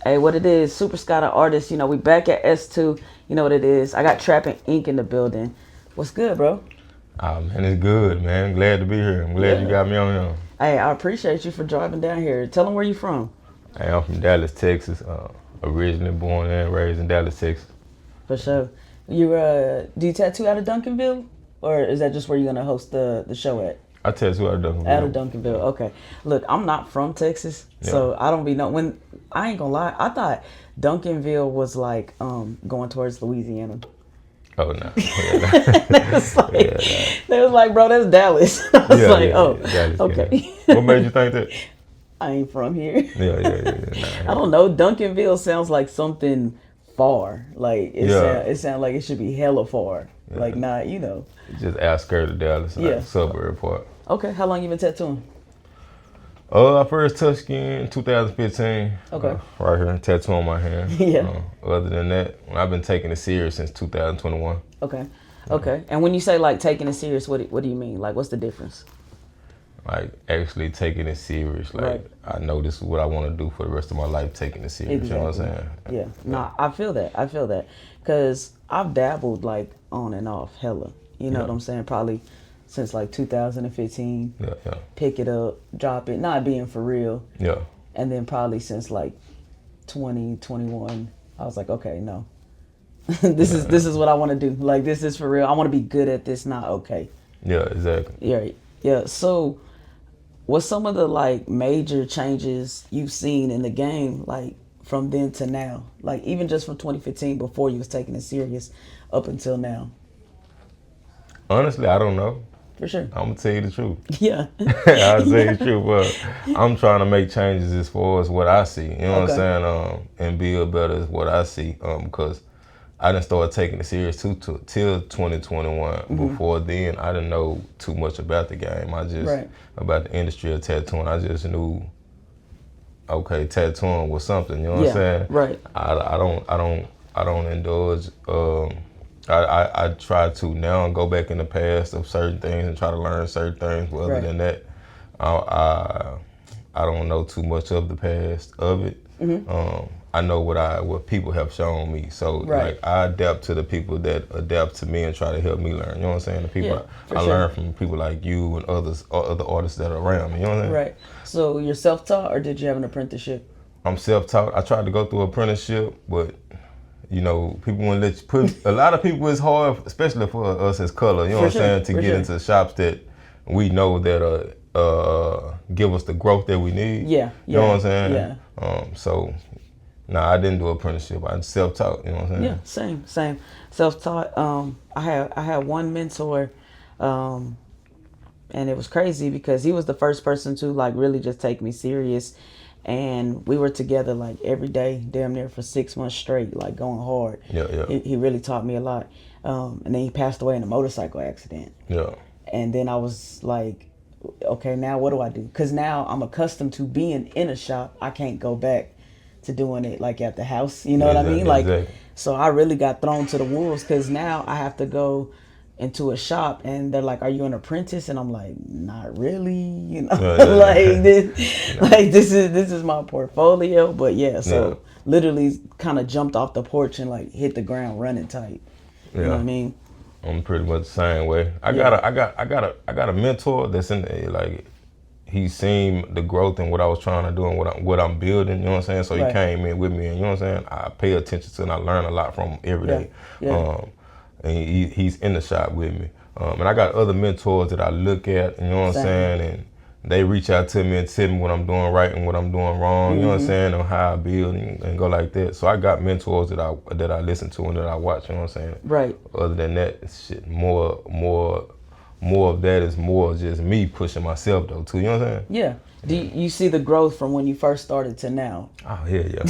Hey, what it is, Super Scott, artist. You know, we back at S2. You know what it is. I got Trappin Ink in the building. What's good, bro? Man, it's good, man. Glad to be here. I'm glad you got me on here. Hey, I appreciate you for driving down here. Tell them where you from. Hey, I'm from Dallas, Texas. Originally born and raised in Dallas, Texas. For sure. You do you tattoo out of Duncanville, or is that just where you're gonna host the show at? I tattoo out of Duncanville. Out of Duncanville. Okay. Look, I'm not from Texas, so I don't be know when. I ain't gonna lie. I thought Duncanville was like going towards Louisiana. Oh no. They was like, bro, that's Dallas. I was Dallas, okay. Yeah. What made you think that? I ain't from here. Yeah. I don't know. Duncanville sounds like something far. Like it sounds like it should be hella far. Yeah. Like not, you know. Just outskirts of Dallas, like a suburb part. Okay. How long you been tattooing? I first touched in 2015. Okay. Right here, tattoo on my hand. Yeah. Other than that, I've been taking it serious since 2021. Okay. Okay. And when you say like taking it serious, what do you mean? Like, what's the difference? Like actually taking it serious. Like I know this is what I want to do for the rest of my life. Taking it serious. Exactly. You know what I'm saying? Yeah. Nah, I feel that. Cause I've dabbled like on and off hella. You know what I'm saying? Probably since like 2015. Yeah. Pick it up, drop it, not being for real. Yeah. And then probably since like 2021, I was like, okay, no. this is what I want to do. Like, this is for real. I want to be good at this, not okay. Yeah, exactly. Yeah. So what's some of the like major changes you've seen in the game, like from then to now? Like even just from 2015 before you was taking it serious up until now? Honestly, I don't know. For sure. I'm gonna tell you the truth. Yeah. I'll tell you the truth, but I'm trying to make changes as far as what I see. You know what I'm saying? And build better is what I see. Because I didn't start taking it serious till 2021. Before then, I didn't know too much about the game. I just about the industry of tattooing. I just knew, okay, tattooing was something. You know what I'm saying? Right. I don't indulge. I try to now go back in the past of certain things and try to learn certain things. But other than that, I don't know too much of the past of it. I know what people have shown me. So like I adapt to the people that adapt to me and try to help me learn. You know what I'm saying? The people I learn from people like you and other artists that are around me. You know what I'm saying? Right. So you're self-taught or did you have an apprenticeship? I'm self-taught. I tried to go through apprenticeship, but you know, people won't let you put. A lot of people, it's hard, especially for us as color. You know what I'm saying? To get into shops that we know that give us the growth that we need. You know what I'm saying? So, I didn't do apprenticeship. I self-taught. You know what I'm saying? Yeah, same. Self-taught. I had one mentor, and it was crazy because he was the first person to like really just take me serious. And we were together like every day, damn near for 6 months straight, like going hard. He really taught me a lot. And then he passed away in a motorcycle accident. And then I was like, okay, now what do I do? Because now I'm accustomed to being in a shop. I can't go back to doing it like at the house. You know what I mean? Like, so I really got thrown to the wolves because now I have to go into a shop and they're like, are you an apprentice? And I'm like, not really, you know. This is my portfolio. But so literally kind of jumped off the porch and like hit the ground running tight. You know what I mean? I'm pretty much the same way. I got a mentor that's in there, like he's seen the growth in what I was trying to do and what I'm building, you know what I'm saying? So he came in with me and you know what I'm saying? I pay attention to and I learn a lot from him every day. And he's in the shop with me. And I got other mentors that I look at, you know what I'm saying? And they reach out to me and tell me what I'm doing right and what I'm doing wrong, you know what I'm saying? And how I build and go like that. So I got mentors that I listen to and that I watch, you know what I'm saying? Right. Other than that, it's shit, more of that is more just me pushing myself though too, you know what I'm saying? Yeah. Do you see the growth from when you first started to now? Oh, yeah.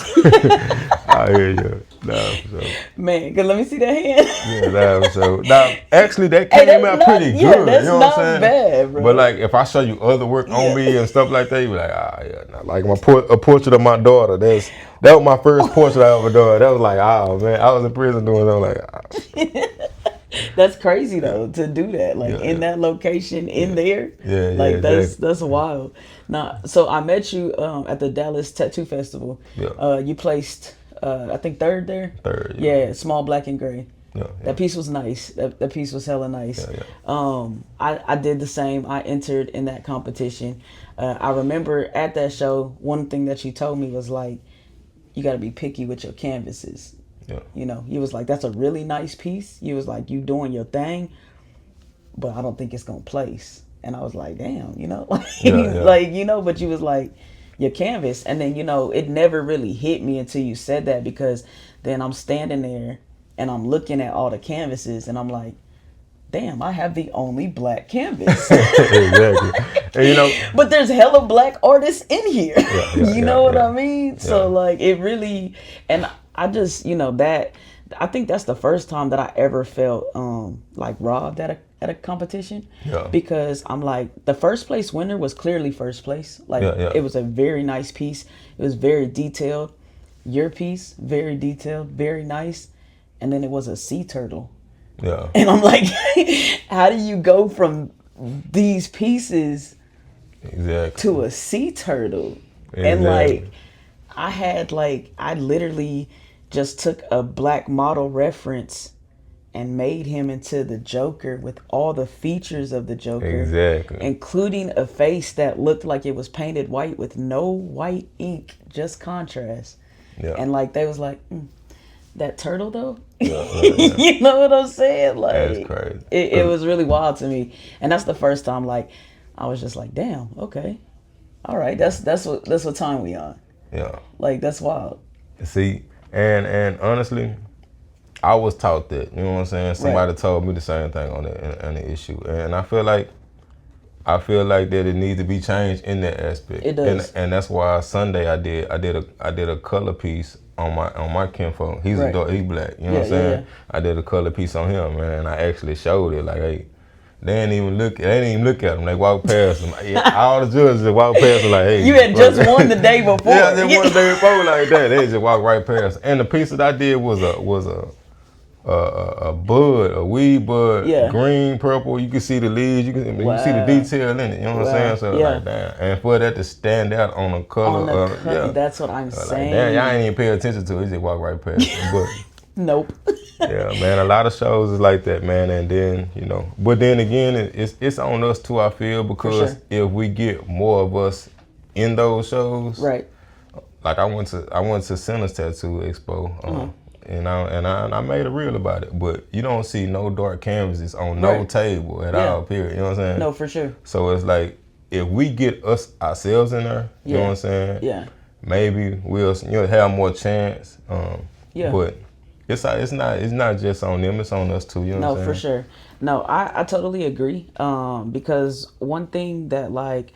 I hear you. Nah, for sure. Man, cause let me see that hand. Yeah, nah, for sure. Now, actually, that came out pretty good. That's you know not what I'm saying? bad, bro. But like, if I show you other work on me and stuff like that, you be like, nah. Like a portrait of my daughter. That was my first portrait I ever done. That was like, man, I was in prison doing that. I was like, That's crazy though to do that, like in that location, in there. Yeah, Like exactly. that's wild. Now, so I met you at the Dallas Tattoo Festival. Yeah. You placed, I think third there. Third, yeah. Yeah, small black and gray. Yeah, That piece was nice. That piece was hella nice. Yeah. I did the same. I entered in that competition. I remember at that show, one thing that you told me was like, you got to be picky with your canvases. Yeah. You know, he was like, that's a really nice piece. He was like, you doing your thing, but I don't think it's gonna place. And I was like, damn, you know, like, you know, but you was like, your canvas. And then, you know, it never really hit me until you said that, because then I'm standing there and I'm looking at all the canvases and I'm like, damn, I have the only black canvas. Exactly. And, you know, but there's hella black artists in here. You know what I mean? So like it really, and I just, you know, that I think that's the first time that I ever felt like robbed at a competition. Yeah. Because I'm like, the first place winner was clearly first place. Like it was a very nice piece. It was very detailed. Your piece, very detailed, very nice. And then it was a sea turtle. Yeah. And I'm like, how do you go from these pieces to a sea turtle? Exactly. And like, I literally just took a black model reference and made him into the Joker with all the features of the Joker. Exactly. Including a face that looked like it was painted white with no white ink, just contrast. Yeah. And like, they was like, that turtle though? You know what I'm saying? Like, that's crazy. It was really wild to me. And that's the first time, like, I was just like, damn, okay. All right, that's what time we on. Yeah. Like, that's wild. See, and honestly, I was taught that, you know what I'm saying? Somebody told me the same thing on the issue. And I feel like that it needs to be changed in that aspect. It does. And that's why Sunday I did a color piece on my kinfolk. He's he black, you know what I'm saying? Yeah. I did a color piece on him, man, and I actually showed it. Like, hey, they didn't even look at him. They walked past him. All the judges just walked past him like, hey. You had just won the day before. Yeah, I just won the day before like that. They just walked right past. And the piece that I did was a bud, a weed bud, green, purple. You can see the leaves. You can see the detail in it. You know what I'm saying? So like, damn. And for that to stand out on the color, that's what I'm saying. Like, damn, y'all ain't even pay attention to it. He just walked right past it. But nope. Yeah, man. A lot of shows is like that, man. And then, you know, but then again, it's on us too, I feel, because if we get more of us in those shows, right? Like I went to Center's Tattoo Expo, and I made a reel about it, but you don't see no dark canvases on no table at all. Period. You know what I'm saying? No, for sure. So it's like if we get ourselves in there, you know what I'm saying? Yeah. Maybe we'll have more chance. But it's not just on them, it's on us too, you know what I'm saying? No, for sure. No, I totally agree. Because one thing that like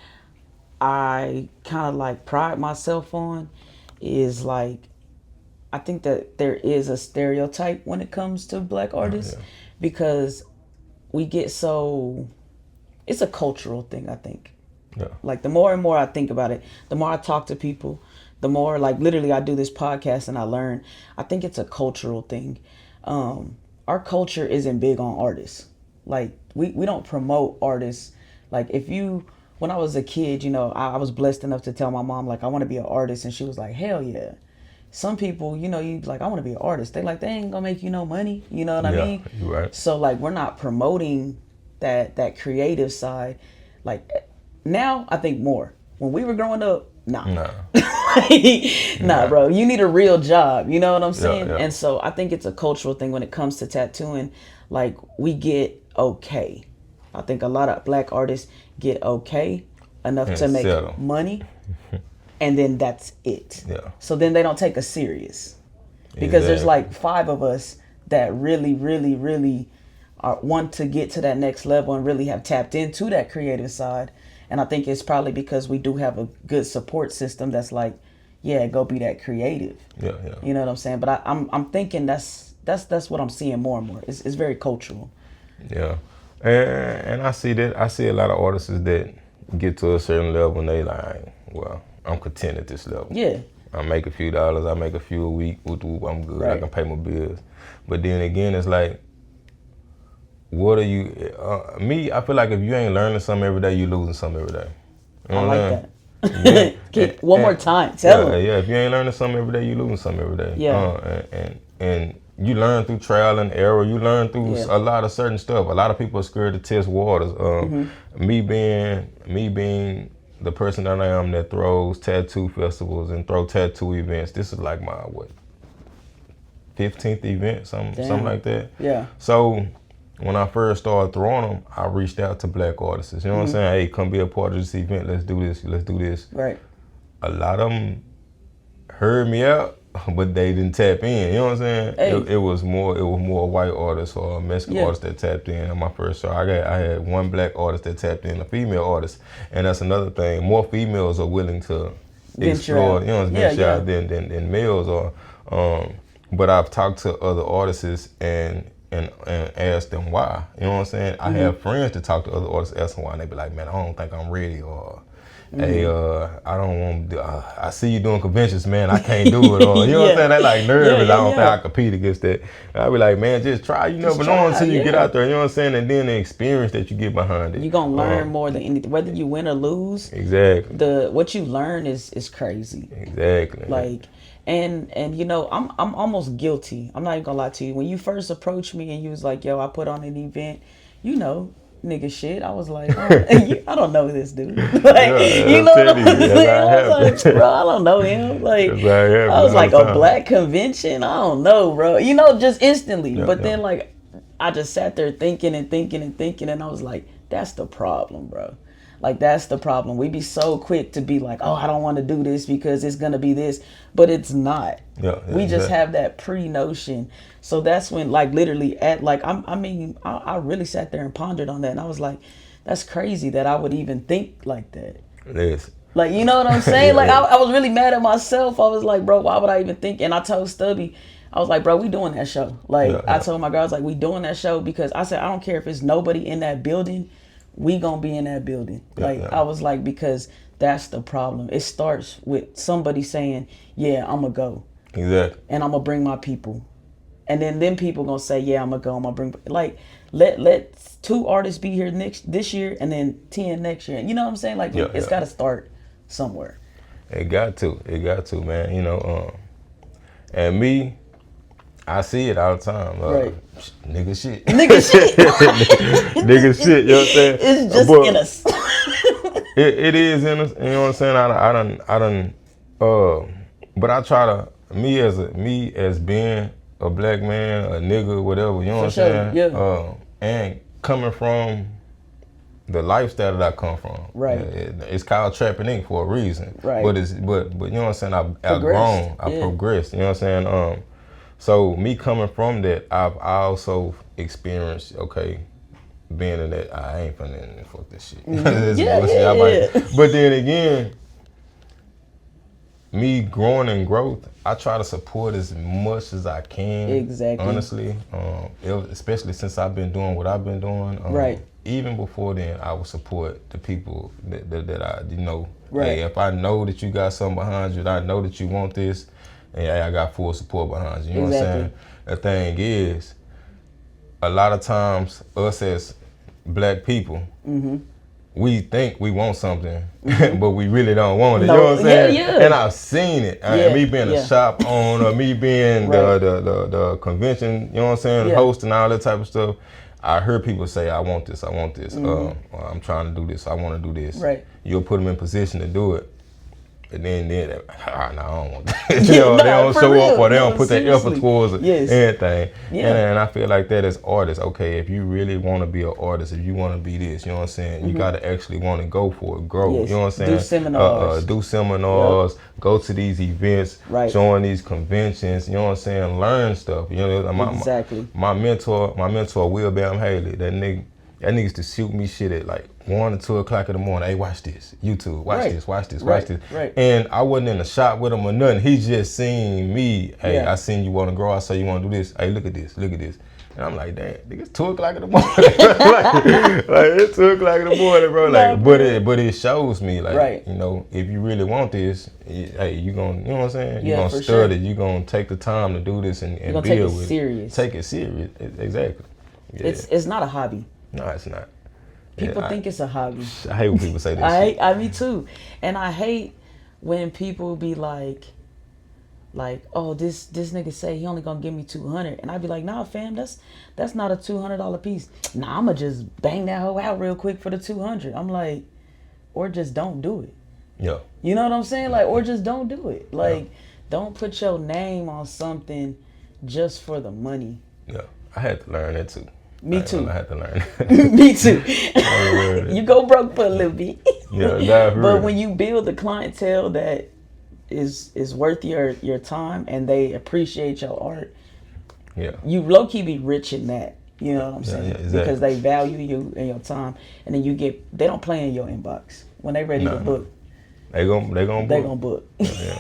I kind of like pride myself on is like, I think that there is a stereotype when it comes to black artists because we get so, it's a cultural thing, I think. Yeah. Like the more and more I think about it, the more I talk to people, the more like literally I do this podcast and I learn. I think it's a cultural thing. Our culture isn't big on artists. Like we don't promote artists. Like when I was a kid, you know, I was blessed enough to tell my mom like I want to be an artist, and she was like, hell yeah. Some people, you know, you like, I want to be an artist. They like, they ain't gonna make you no money. You know what I mean? You're right. So like we're not promoting that creative side. Like now I think more. When we were growing up, nah, bro. You need a real job. You know what I'm saying? And so I think it's a cultural thing when it comes to tattooing. Like we get okay. I think a lot of black artists get okay enough to make money, and then that's it. Yeah. So then they don't take us serious because there's like 5 of us that really, really, really want to get to that next level and really have tapped into that creative side. And I think it's probably because we do have a good support system that's like, yeah, go be that creative. Yeah. You know what I'm saying? But I'm thinking that's what I'm seeing more and more. It's very cultural. Yeah. And I see that. I see a lot of artists that get to a certain level and they like, well, I'm content at this level. Yeah. I make a few dollars. I make a few a week. I'm good. Right. I can pay my bills. But then again, it's like, what are you? Me, I feel like if you ain't learning something every day, you losing something every day. You know I what like I'm that. saying? One more time. Tell them. Yeah. If you ain't learning something every day, you losing something every day. Yeah. And you learn through trial and error. You learn through Yeah. a lot of certain stuff. A lot of people are scared to test waters. Me being the person that I am that throws tattoo festivals and throw tattoo events. This is like my 15th event, something like that. Yeah. So when I first started throwing them, I reached out to black artists. You know what I'm saying? Hey, come be a part of this event. Let's do this. Let's do this. Right. A lot of them heard me out, but they didn't tap in. You know what I'm saying? Hey. It was more white artists or Mexican artists that tapped in on my first show. I had one black artist that tapped in, a female artist, and that's another thing. More females are willing to explore, venture out than males are. But I've talked to other artists and asked them why. You know what I'm saying? I have friends that talk to other artists, ask them why, and they be like, man, I don't think I'm ready, or hey, I don't want to. I see you doing conventions, man. I can't do it. Or you know what I'm saying? They like nervous. I don't think I compete against that. And I be like, man, just try. You never know until you get out there. You know what I'm saying? And then the experience that you get behind it. You're gonna learn more than anything, whether you win or lose. Exactly. What you learn is crazy. Exactly. Like, and I'm almost guilty. I'm not even gonna lie to you. When you first approached me and you was like, yo, I put on an event, nigga shit. I was like, I don't know this dude. Like, you know what I'm saying? I was like, bro, I don't know him. Like, I was like, a black convention? I don't know, bro. Just instantly. But then, like, I just sat there thinking, and I was like, that's the problem, bro. Like, that's the problem. We be so quick to be like, oh, I don't want to do this because it's going to be this. But it's not. We just have that pre-notion. So that's when, like, literally I really sat there and pondered on that. And I was like, that's crazy that I would even think like that. It is. Like, you know what I'm saying? I was really mad at myself. I was like, bro, why would I even think? And I told Stubby, I was like, bro, we doing that show. Like, I told my girl, I was like, we doing that show because I said, I don't care if it's nobody in that building. We gonna be in that building. I was like, because that's the problem. It starts with somebody saying, yeah, I'm gonna go. Exactly. And I'm gonna bring my people. And then people gonna say, yeah, I'm gonna go. I'm gonna bring, like, let 2 artists be here this year and then 10 next year. You know what I'm saying? Like, it's gotta start somewhere. It got to, man. And me, I see it all the time. Right. Nigga shit. Nigga shit. Nigga shit, you know what I'm saying? It's just in us. it is in us, you know what I'm saying? I done, but I try to, me as being a black man, a nigga, whatever, you know what I'm saying? Yeah. And coming from the lifestyle that I come from. Right. It's called TrappinInk for a reason. Right. But you know what I'm saying? I've grown, I progressed, you know what I'm saying? So me coming from that, I also experienced, being in that, I ain't finna fuck this shit. But then again, me growing in growth, I try to support as much as I can. Exactly. Honestly, especially since I've been doing what I've been doing. Right. Even before then, I would support the people that I, Right. Hey, if I know that you got something behind you, and I know that you want this, and I got full support behind you. You know what I'm saying? The thing is, a lot of times, us as black people, we think we want something, but we really don't want it. You know what I'm saying? And I've seen it. Me being a shop owner, me being the convention, you know what I'm saying, host and all that type of stuff. I heard people say, I want this. I'm trying to do this. I want to do this. Right. You'll put them in position to do it. And then no, I don't want that. They don't show up or they don't put their effort towards it, anything. And I feel like that as artists, if you really want to be an artist, if you want to be this, you know what I'm saying, you got to actually want to go for it, grow. You know what I'm saying? Do seminars, go to these events, join these conventions, you know what I'm saying, learn stuff. You know, my mentor, Will Bam Haley, that nigga used to shoot me shit at like 1 or 2 o'clock in the morning. Hey, watch this. YouTube. Watch this. Watch this. Right. And I wasn't in the shop with him or nothing. He just seen me. Hey, I seen you want to grow. I saw you want to do this. Hey, look at this. Look at this. And I'm like, damn, nigga, it's 2 o'clock in the morning. like it's 2 o'clock in the morning, bro. Like, but it shows me, like, if you really want this, hey, you gonna, you know what I'm saying? You gonna study. You gonna take the time to do this and build with it. Serious. Take it serious. Exactly. It's not a hobby. No, it's not. People think it's a hobby. I hate when people say that. Me too. And I hate when people be like, oh, this nigga say he only gonna give me $200, and I be like, nah, fam, that's not a $200 piece. Nah, I'ma just bang that hoe out real quick for the $200. I'm like, or just don't do it. Yeah. You know what I'm saying? Like, or just don't do it. Like, don't put your name on something just for the money. Yeah, I had to learn that too. Me too. I had to learn. Me too. You go broke for a little bit. Yeah, but when you build a clientele that is worth your time and they appreciate your art, you low key be rich in that. You know what I'm saying? Yeah, exactly. Because they value you and your time, and then they don't play in your inbox when they ready to book. They gonna book.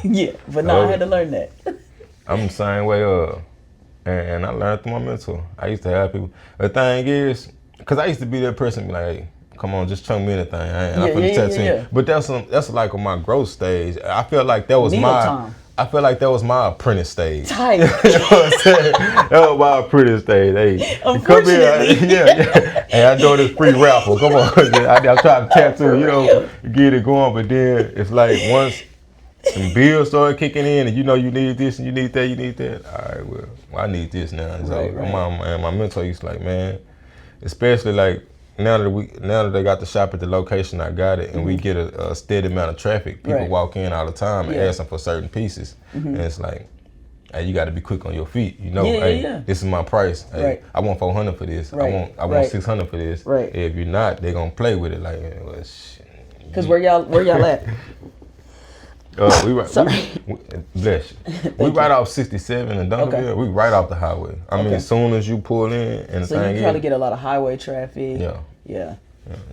Yeah, but no, I had to learn that. I'm the same way. And I learned through my mentor. I used to have people. The thing is, because I used to be that person, be like, hey, come on, just chunk me anything. And I'm finna tattoo. Yeah. But that's like on my growth stage. I feel like that was my apprentice stage. Tight. You know what I'm saying? That was my apprentice stage. Hey, come here. Hey, I doing this free raffle. Come on. I'm trying to tattoo, get it going. But then it's like once some bills started kicking in, and you need this and you need that. All right, well, I need this now. So my mentor used to like, man, especially like now that they got the shop at the location I got it, and we get a steady amount of traffic. People walk in all the time and asking for certain pieces, and it's like, hey, you got to be quick on your feet. This is my price. Hey, I want $400 for this. I want $600 for this. Right. If you're not, they're gonna play with it like, well, shit. Cause where y'all at? We right off 67 in Duncanville. Okay. We right off the highway. I mean, as soon as you pull in, and the thing you probably get a lot of highway traffic. Yeah.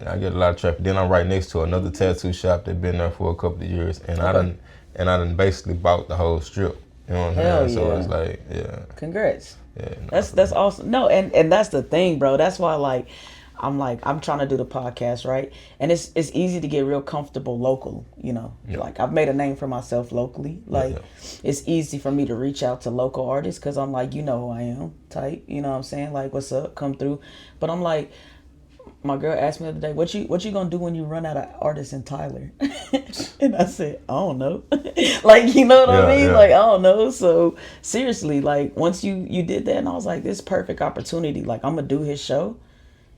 I get a lot of traffic. Then I'm right next to another tattoo shop that been there for a couple of years, and I done basically bought the whole strip. You know what I'm saying? So it's like, Congrats. Yeah. That's awesome. No, and that's the thing, bro. That's why I'm trying to do the podcast, right? And it's easy to get real comfortable local, Like I've made a name for myself locally. It's easy for me to reach out to local artists because I'm like, who I am, type. You know what I'm saying? Like, what's up? Come through. But I'm like, my girl asked me the other day, what you gonna do when you run out of artists in Tyler? And I said, I don't know. Like, you know what I mean? Yeah. Like, I don't know. So seriously, like once you did that, and I was like, this perfect opportunity. Like I'm gonna do his show.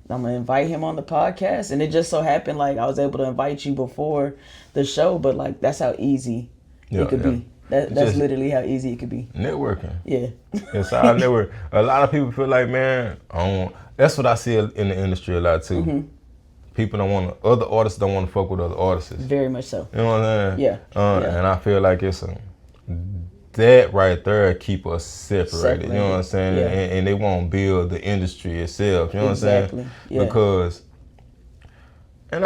I'm going to invite him on the podcast. And it just so happened, like, I was able to invite you before the show. But, like, that's how easy it could be. That's literally how easy it could be. Networking. Yeah. It's all network. A lot of people feel like, man, that's what I see in the industry a lot, too. Mm-hmm. People other artists don't want to fuck with other artists. Very much so. You know what I'm saying? Yeah. And I feel like that right there keep us separated. You know what I'm saying? Yeah. And they won't build the industry itself. You know what I'm saying? Yeah. Because, and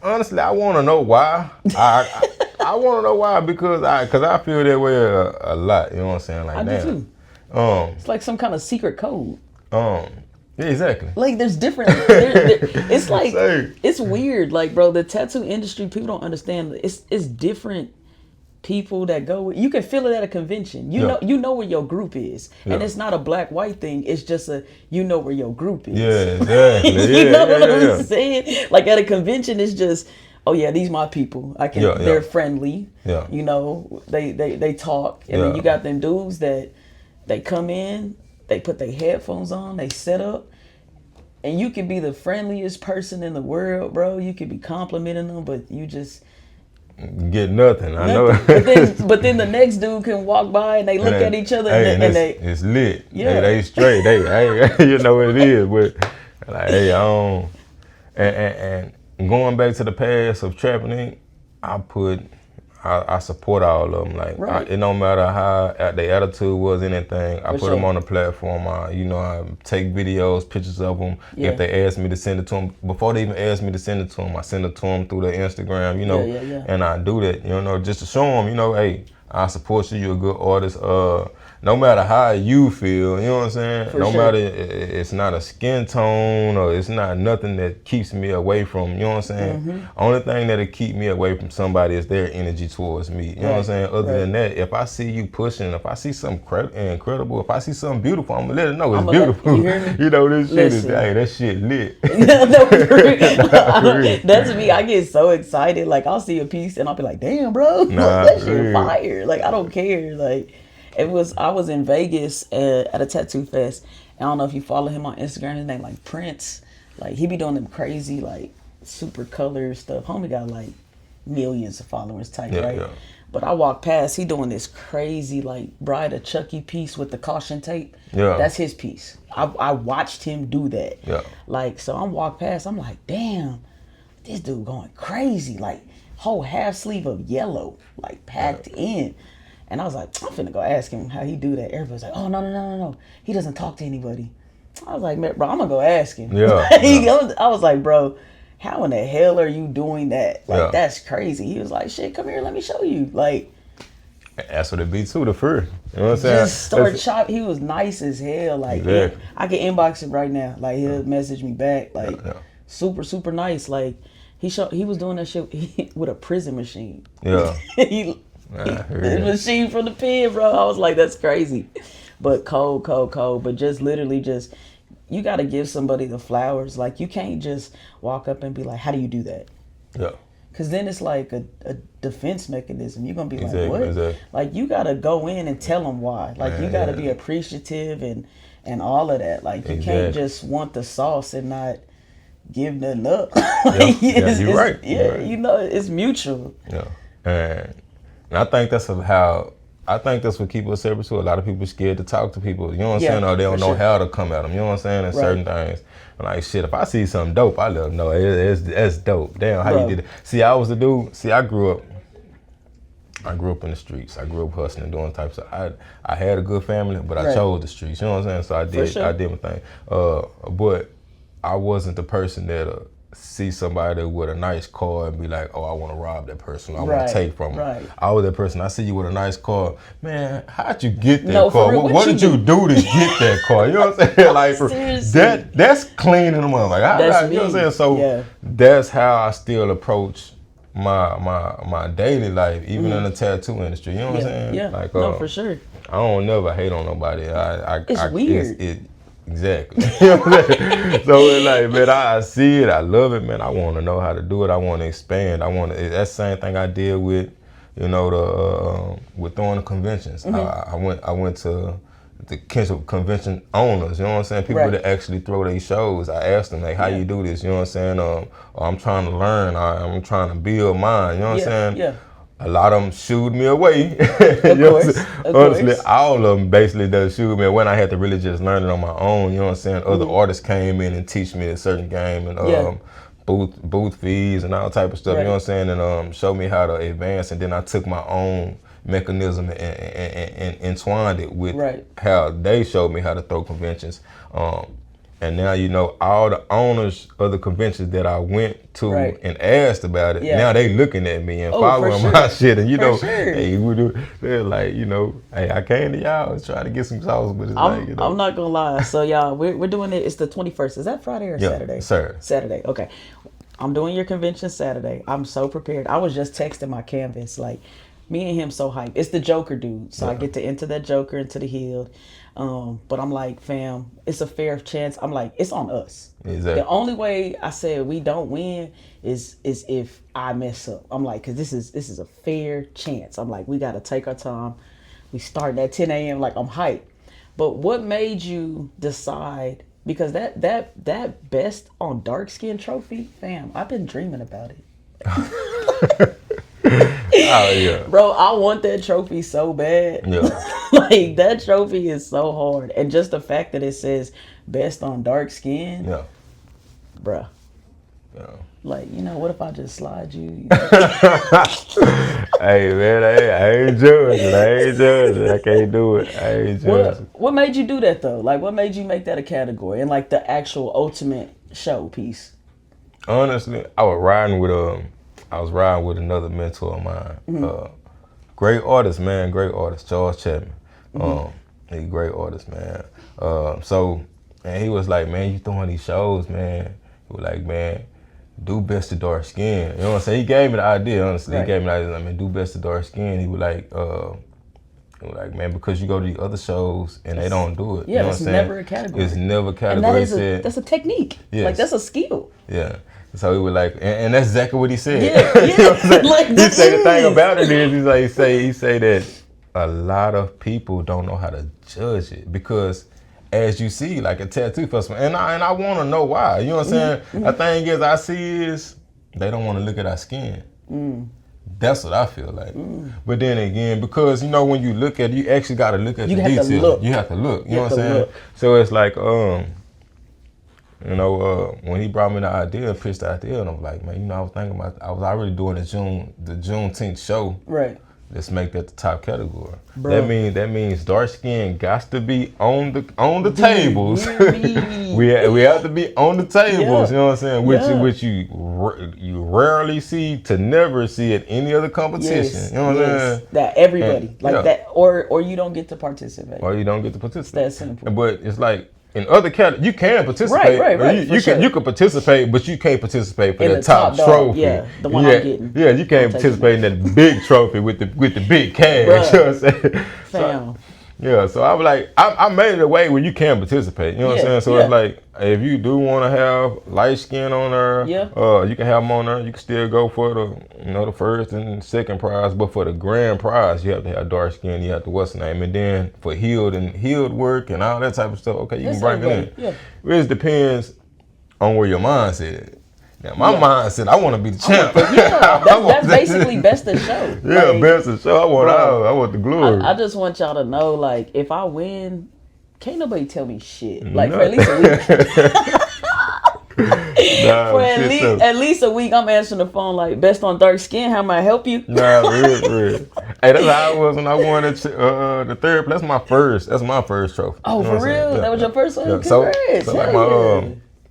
honestly, I want to know why. I want to know why because I feel that way a lot. You know what I'm saying? Like, I do too. It's like some kind of secret code. Yeah, exactly. Like there's different. It's like it's weird. Like, bro, the tattoo industry, people don't understand. It's different. People that go, you can feel it at a convention. You know where your group is, and it's not a black-white thing. It's just where your group is. Yeah, exactly. You know what I'm saying? Like at a convention, it's just, oh yeah, these my people. They're friendly. Yeah. They talk, and then you got them dudes that they come in, they put their headphones on, they set up, and you can be the friendliest person in the world, bro. You could be complimenting them, but you just get nothing. I know. But then the next dude can walk by and they look at each other and it's lit. Yeah. They straight. You know what it is. But like, hey, and going back to the past of TrappinInk, I support all of them. Like, it don't matter how their attitude was, anything. I put them on the platform. I take videos, pictures of them. Yeah. If they ask me to send it to them, before they even ask me to send it to them, I send it to them through their Instagram, and I do that, just to show them, hey, I support you. You're a good artist. no matter how you feel, you know what I'm saying? For no sure. matter, it's not a skin tone or it's not nothing that keeps me away from, you know what I'm saying? Only thing that'll keep me away from somebody is their energy towards me. You know what I'm saying? Other than that, if I see you pushing, if I see something incredible, if I see something beautiful, I'm gonna let it know it's beautiful. You hear me? You know, this shit is, hey, that shit lit. No, for real. That's me. I get so excited. Like, I'll see a piece and I'll be like, damn, bro, that shit fire. Like, I don't care. Like, I was in Vegas at a tattoo fest. I don't know if you follow him on Instagram. His name like Prince. Like, he be doing them crazy, like, super color stuff. Homie got like millions of followers type, right? Yeah. But I walked past, he doing this crazy, like, Bride of Chucky piece with the caution tape. Yeah. That's his piece. I watched him do that. Yeah. Like, so I'm walked past, I'm like, damn, this dude going crazy. Like, whole half sleeve of yellow, like, packed in. And I was like, I'm finna go ask him how he do that. Everybody's like, oh, no. He doesn't talk to anybody. I was like, man, bro, I'm gonna go ask him. Yeah. I was like, bro, how in the hell are you doing that? Like, that's crazy. He was like, shit, come here, let me show you. Like, that's what it be too, the first. You know what I'm saying? Just start chop. He was nice as hell. Like, exactly. I can inbox him right now. Like, he'll message me back. Like, super, super nice. Like, he was doing that shit with a prison machine. Yeah. The machine from the pen, bro. I was like, that's crazy. But cold. But just literally just, you got to give somebody the flowers. Like, you can't just walk up and be like, how do you do that? Yeah. Because then it's like a defense mechanism. You're going to be like, what? Exactly. Like, you got to go in and tell them why. Like, you got to be appreciative and all of that. Like, you can't just want the sauce and not give nothing up. Like, you're right. Yeah, right. You know, it's mutual. Yeah. And I think that's what keeps us separate too. A lot of people scared to talk to people. You know what I'm saying? Or they don't know how to come at them. You know what I'm saying? And certain things. Like, shit, if I see something dope, I let them know it's dope. Damn, how you did it? See, I was the dude. See, I grew up in the streets. I grew up hustling, doing types of. I had a good family, but I chose the streets. You know what I'm saying? So I did my thing. But I wasn't the person that see somebody with a nice car and be like, oh, I want to rob that person. I want to take from them. Right. I was that person. I see you with a nice car. Man, how'd you get that car? What did you do to get that car? You know what I'm saying? Like, that's cleaning them up. Like, you know what I'm saying? So that's how I still approach my daily life, even in the tattoo industry. You know what I'm saying? Yeah. Like, no, for sure. I don't never hate on nobody. It's weird. Exactly. You know what I'm saying? So it's like, man, I see it, I love it, man. I want to know how to do it. I want to expand. That's the same thing I did with, you know, with throwing the conventions. I went to the convention owners. You know what I'm saying? People that actually throw these shows. I asked them, like, how you do this? You know what I'm saying? I'm trying to learn. I'm trying to build mine. You know what I'm saying? Yeah. A lot of them shooed me away. Of course. Honestly, all of them basically does shoot me when I had to really just learn it on my own. You know what I'm saying? Other artists came in and teach me a certain game and booth fees and all type of stuff. You know what I'm saying? And showed me how to advance. And then I took my own mechanism and entwined it with how they showed me how to throw conventions. And now, you know, all the owners of the conventions that I went to and asked about it, now they looking at me and following my shit. And, you know, hey, they're like, you know, hey, I came to y'all trying to get some sauce, but it's like, you know. I'm not going to lie. So, y'all, we're doing it. It's the 21st. Is that Friday or Saturday? Saturday. Okay. I'm doing your convention Saturday. I'm so prepared. I was just texting my canvas, like, me and him so hyped. It's the Joker dude. So I get to enter that Joker into the Hill. But I'm like, fam, it's a fair chance. I'm like, it's on us. Exactly. The only way I said we don't win is if I mess up. I'm like, cause this is a fair chance. I'm like, we gotta take our time. We starting at 10 a.m. Like, I'm hyped. But what made you decide? Because that best on dark skin trophy, fam, I've been dreaming about it. Oh, yeah. Bro, I want that trophy so bad. Yeah. Like, that trophy is so hard. And just the fact that it says best on dark skin. Yeah. Bruh. Yeah. Like, you know, what if I just slide you? Hey, man, I ain't judging. I can't do it. I ain't judging. What made you do that, though? Like, what made you make that a category and, like, the actual ultimate show piece? Honestly, I was riding with another mentor of mine. Mm-hmm. Great artist, man. Great artist, Charles Chapman. Mm-hmm. He's a great artist, man. And he was like, man, you throwing these shows, man. He was like, man, do best to dark skin. You know what I'm saying? He gave me the idea, honestly. Right. He gave me the idea, like, man, do best to dark skin. He was like, man, because you go to the other shows and they don't do it. Yeah, you know it's never a category. It's never a category. And that's a technique. Yes. Like, that's a skill. Yeah. So he was like, and that's exactly what he said. Yeah, you know what I'm saying? like, he said the thing about it is, he say that a lot of people don't know how to judge it because, as you see, like a tattoo festival, and I want to know why. You know what I'm saying? Mm-hmm. The thing is, I see is they don't want to look at our skin. Mm. That's what I feel like. Mm. But then again, because when you look at it, you actually got to look at the detail. You have to look. You know what I'm saying? Look. So it's like, when he brought me the idea and pitched the idea, and I'm like, man, I was thinking about, I was already doing the Juneteenth show. Right. Let's make that the top category. Bro. That means dark skin got to be on the tables. we have to be on the tables. Yeah. You know what I'm saying? Which you rarely see to never see at any other competition. Yes. You know what I'm saying? That everybody that, or you don't get to participate. That's simple. But it's like, in other categories, you can participate. Right. You can participate, but you can't participate for the top trophy. Yeah, the one I'm getting. Yeah, you can't participate in that big trophy with the big cash. Bruh. You know what I'm saying? So I was like, I made it a way where you can participate. You know what I'm saying? So it's like, if you do want to have light skin on there, you can have them on there. You can still go for the first and second prize, but for the grand prize, you have to have dark skin. You have to and then for healed work and all that type of stuff. Okay, you can bring it in. Yeah. It just depends on where your mindset is. Now, my mindset, I want to be the champ. That's basically best in show. Yeah, best in show. I want the glory. I just want y'all to know, like, if I win, can't nobody tell me shit. Like, for at least a week. At least a week, I'm answering the phone like, best on dark skin, how may I help you? Real. Hey, that's how I was when I won the third place. That's my first trophy. Oh, for real? That was your first one? Yeah. Congrats. So like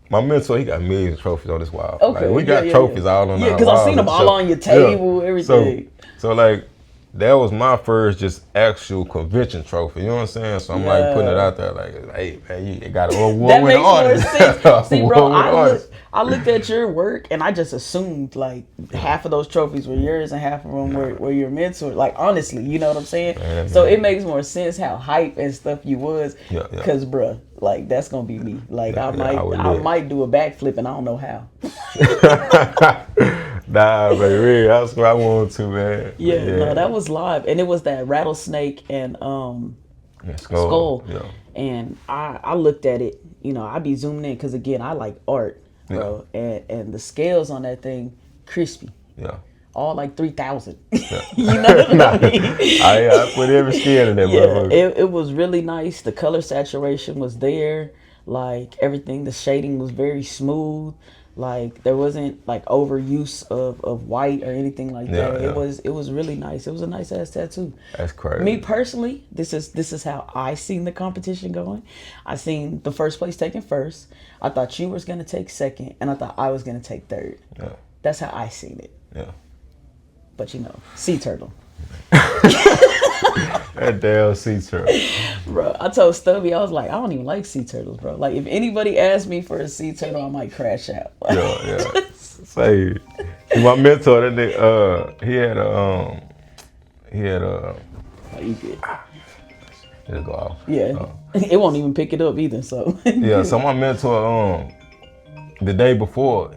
my mentor, he got millions of trophies on this wall. Okay. Like, we got trophies all on our because I've seen them all on your table, everything. So like, that was my first just actual convention trophy. You know what I'm saying? So I'm like putting it out there like, hey, man, you got an award-winning artist. That makes more sense. See, bro, I looked at your work and I just assumed like half of those trophies were yours and half of them were your mentor. Like, honestly, you know what I'm saying? So it makes more sense how hype and stuff you was. Because, bro, like, that's going to be me. Like, I might do a backflip and I don't know how. Nah, baby, that's what I want to, man. No, that was live. And it was that rattlesnake and skull. Yeah. And I looked at it, I be zooming in because, again, I like art. Bro, and the scales on that thing, crispy. Yeah. All like 3,000. Yeah. You know what I mean? I put every scale in there, bro. It was really nice. The color saturation was there. Like, everything, the shading was very smooth. Like, there wasn't like overuse of white or anything like that. Yeah. It was really nice. It was a nice ass tattoo. That's crazy. Me personally, this is how I seen the competition going. I seen the first place taking first. I thought you was gonna take second, and I thought I was gonna take third. Yeah. That's how I seen it. Yeah. But sea turtle. That damn sea turtle. Bro, I told Stubby, I was like, I don't even like sea turtles, bro. Like, if anybody asked me for a sea turtle, I might crash out. Yeah. Say, my mentor, that nigga, he had a. Oh, you good. It'll go off. Yeah. It won't even pick it up either, so. Yeah, so my mentor, the day before,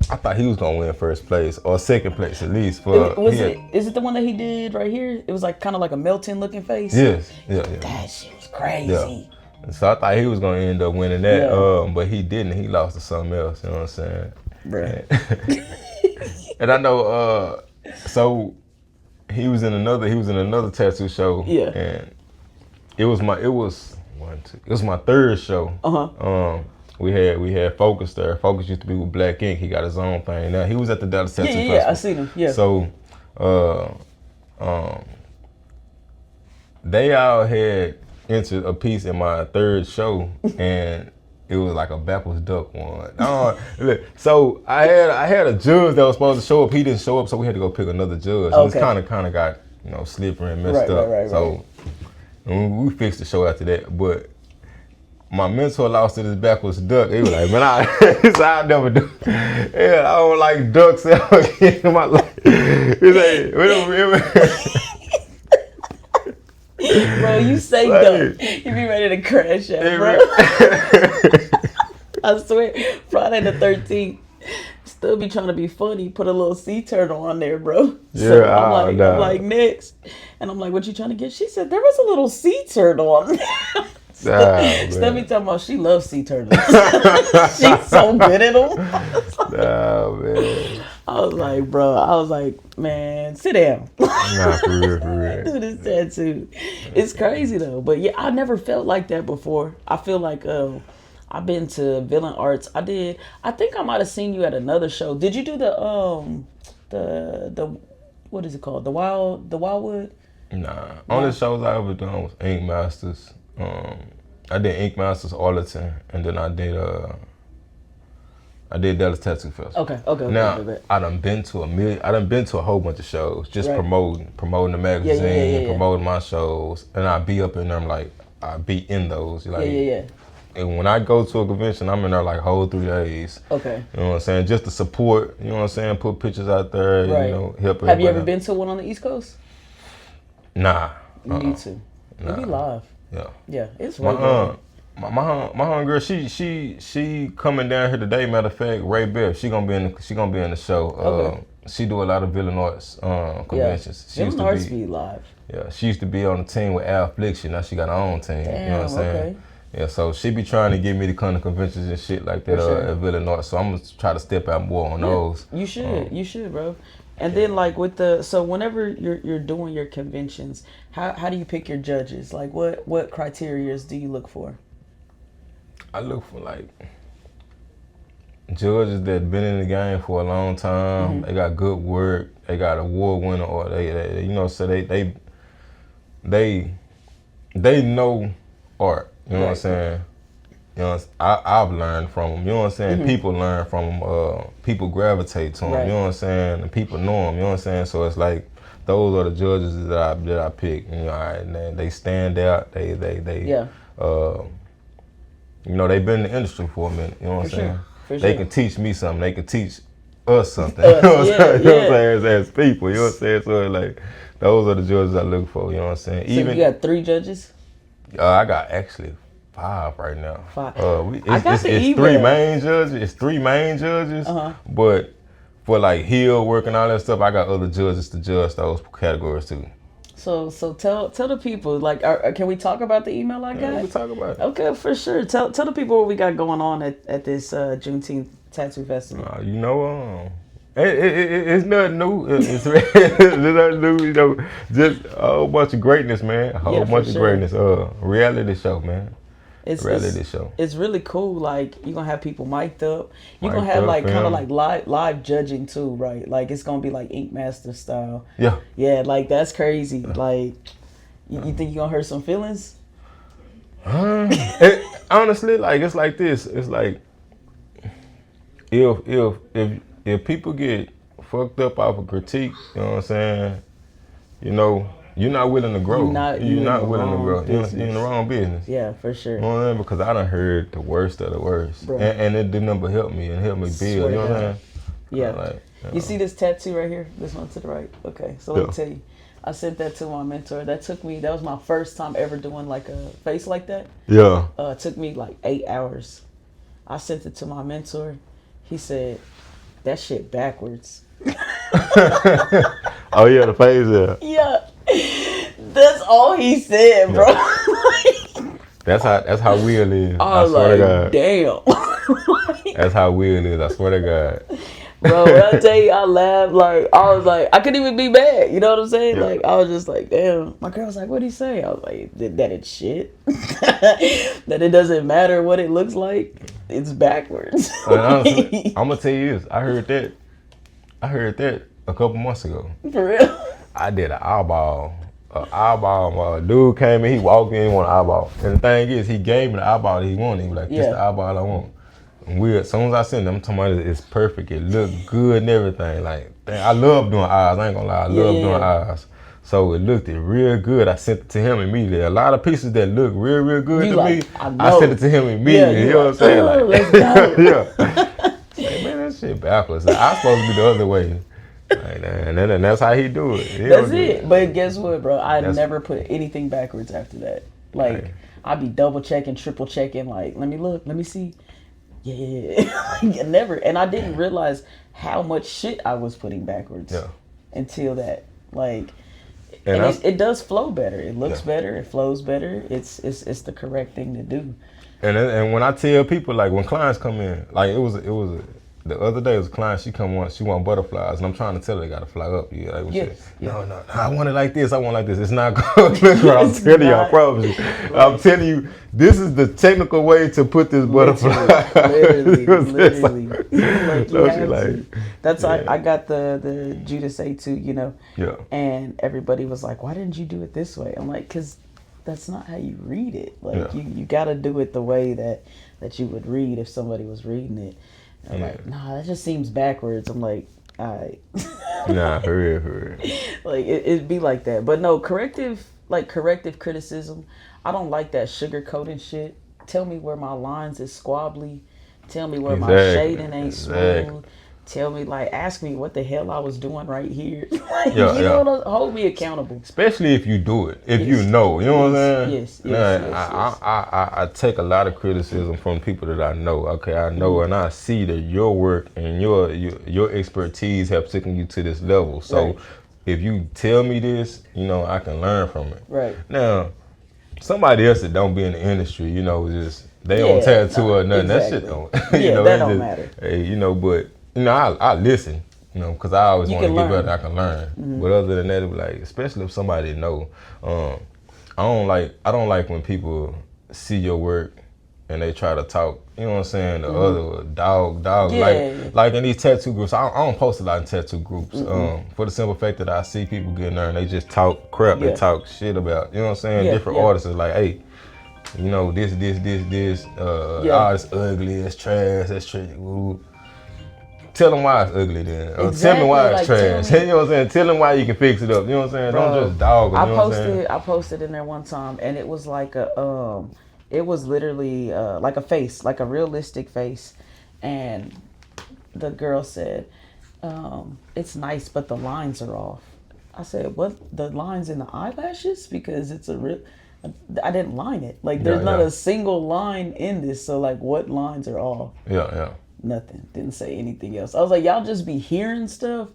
I thought he was gonna win first place or second place at least. Is it the one that he did right here? It was like kind of like a melting looking face. Yes, yeah. That shit was crazy. Yeah. So I thought he was gonna end up winning that, but he didn't. He lost to something else. You know what I'm saying? Bruh. And I know. So he was in another tattoo show. Yeah. And it was my third show. We had Focus there. Focus used to be with Black Ink. He got his own thing. Now he was at the Dallas Tattoo Festival. Yeah, I seen him. Yeah. So, they all had entered a piece in my third show, and it was like a backwards duck one. So I had a judge that was supposed to show up. He didn't show up, so we had to go pick another judge. Okay. It kind of got slippery and messed up. Right. So And we fixed the show after that. But my mentor lost to this backwards duck. He was like, man, I never do. Yeah, I don't like ducks ever again in my life. He's like, bro, you say duck, you be ready to crash out, bro. I swear, Friday the 13th, still be trying to be funny, put a little sea turtle on there, bro. So yeah, I'm like, next. And I'm like, what you trying to get? She said, there was a little sea turtle on there. Steffi talking about she loves sea turtles. She's so good at them. Man. I was like, bro, man, sit down. Nah, for real. Do this tattoo. It's crazy though. But yeah, I never felt like that before. I feel like I've been to Villain Arts. I think I might have seen you at another show. Did you do the what is it called? The Wildwood? Nah. Only shows I ever done was Ink Masters. I did Ink Masters Arlington, and then I did Dallas Tattoo Festival. Okay. Now okay. I done been to a whole bunch of shows, just promoting the magazine, yeah. promoting my shows, and I be up in them like I be in those. Like, yeah. And when I go to a convention, I'm in there like whole 3 days. Okay. You know what I'm saying? Just to support. You know what I'm saying? Put pictures out there. Right. You know, help. Have you ever been to one on the East Coast? Nah. You need to. Nah. Be live. Yeah, it's right there. My homegirl, she coming down here today. Matter of fact, Ray Bev, she gonna be in the show. Okay. She do a lot of Villain Arts conventions. Yeah. Villain Arts be live. Yeah, she used to be on the team with Al Fliction. Now she got her own team. Damn, you know what I'm saying? Okay. Yeah, so she be trying to get me to come to conventions and shit like that at Villain Arts. So I'm gonna try to step out more on those. You should, bro. And then like so whenever you're doing your conventions, how do you pick your judges? Like what criteria do you look for? I look for like judges that been in the game for a long time. Mm-hmm. They got good work. They got award winner, or they you know, so they know art. You know what I'm saying? You know, I've learned from them. You know what I'm saying? Mm-hmm. People learn from them. People gravitate to them. Right. You know what I'm saying? And people know them. You know what I'm saying? So it's like those are the judges that I pick. You know, and they stand out. They you know, they've been in the industry for a minute. You know what I'm saying? They can teach me something. They can teach us something. You know what I'm saying? As people. You know what I'm saying? So like those are the judges I look for. You know what I'm saying? So you got 3 judges? I got actually 5 right now. 5. It's 3 main judges. It's 3 main judges. But for like heel work and all that stuff, I got other judges to judge those categories too. So tell the people, like, can we talk about the email I got? Yeah, we can talk about it. Okay, for sure. Tell the people what we got going on at this Juneteenth Tattoo Festival. You know, it's nothing new. It's nothing new. You know, just a whole bunch of greatness, man. A whole bunch of greatness. Reality show, man. Reality show. It's really cool. Like you're gonna have people mic'd up. You're gonna have like kind of like live judging too, right? Like it's gonna be like Ink Master style. Yeah. Yeah, like that's crazy. Like you think you're gonna hurt some feelings? Honestly, like it's like this. It's like if people get fucked up off of critique, you know what I'm saying? You know. You're not willing to grow. You're not willing to grow. You're in the wrong business. Yeah, for sure. You know what I mean? Because I done heard the worst of the worst. And it didn't ever help me and help me build. You know what I'm saying? Yeah. You see this tattoo right here? This one to the right? Okay, so let me tell you. I sent that to my mentor. That was my first time ever doing like a face like that. Yeah. It took me like 8 hours. I sent it to my mentor. He said, that shit backwards. Oh yeah, the face there. Yeah. That's all he said, bro. That's how weird it is. I swear to God. Damn. That's how weird it is. I swear to God. Bro, when I tell you I laughed, like I was like I couldn't even be mad. You know what I'm saying? Yeah. Like I was just like, damn. My girl was like, what'd he say? I was like, that it's shit. That it doesn't matter what it looks like. It's backwards. Honestly, I'm gonna tell you this. I heard that a couple months ago. For real? I did an eyeball. Dude came in, he walked in, he wanted an eyeball. And the thing is, he gave me the eyeball that he wanted. He was like, this the eyeball I want. And as soon as I seen it, I'm talking about it's perfect. It looked good and everything. Like, I love doing eyes. I ain't gonna lie. I love doing eyes. So it looked real good. I sent it to him immediately. A lot of pieces that look real good to me, I sent it to him immediately. Yeah, you know what I'm saying? Like, let's go. yeah. Hey, man, that shit backwards. Like, I'm supposed to be the other way. Like, and that's how he do it. That's it. But guess what, bro? I never put anything backwards after that. Like, right. I'd be double checking, triple checking. Like, let me look, let me see. Yeah, never. And I didn't realize how much shit I was putting backwards until that. Like, and it does flow better. It looks better. It flows better. It's the correct thing to do. And when I tell people, like, when clients come in, like, it was the other day, it was a client, she want butterflies, and I'm trying to tell her they gotta fly up. Yeah, like, no, I want it like this. I want it like this. It's not good. Look, I'm telling you, I promise you. Right. I'm telling you, this is the technical way to put this butterfly. Literally. Like, you have to. That's I got the Judas A2, you know. Yeah. And everybody was like, "Why didn't you do it this way?" I'm like, "Cause that's not how you read it. Like, you gotta do it the way that you would read if somebody was reading it." I'm like, nah, that just seems backwards. I'm like, all right. Nah, hurry. Like, it'd be like that. But no, corrective criticism, I don't like that sugarcoating shit. Tell me where my lines is squabbly. Tell me where my shading ain't smooth. Tell me, like, ask me what the hell I was doing right here. Like, you know, hold me accountable. Especially if you do it, if you know what I'm saying? Yes. I take a lot of criticism from people that I know. Okay, I know and I see that your work and your expertise have taken you to this level. So if you tell me this, you know, I can learn from it. Right. Now, somebody else that don't be in the industry, you know, just they don't tattoo or nothing. Exactly. That shit don't. That don't matter. Hey, you know, but you know, I listen, you know, because I always want to get better. I can learn. Mm-hmm. But other than that, like, especially if somebody know, I don't like when people see your work and they try to talk. You know what I'm saying? The other dog. Like in these tattoo groups, I don't post a lot in tattoo groups. For the simple fact that I see people getting there and they just talk crap. They talk shit about. You know what I'm saying? Different artists is like, hey, you know, this. Oh, it's ugly. It's trash. That's trash. Tell them why it's ugly then. Or tell me why it's trash. You know what I'm saying? Tell them why you can fix it up. You know what I'm saying? Bro, don't just dog them. I posted in there one time and it was like it was literally like a face, like a realistic face. And the girl said, it's nice, but the lines are off. I said, what? The lines in the eyelashes? Because it's I didn't line it. Like, there's not a single line in this. So, like, what lines are off? Yeah. Nothing. Didn't say anything else. I was like, y'all just be hearing stuff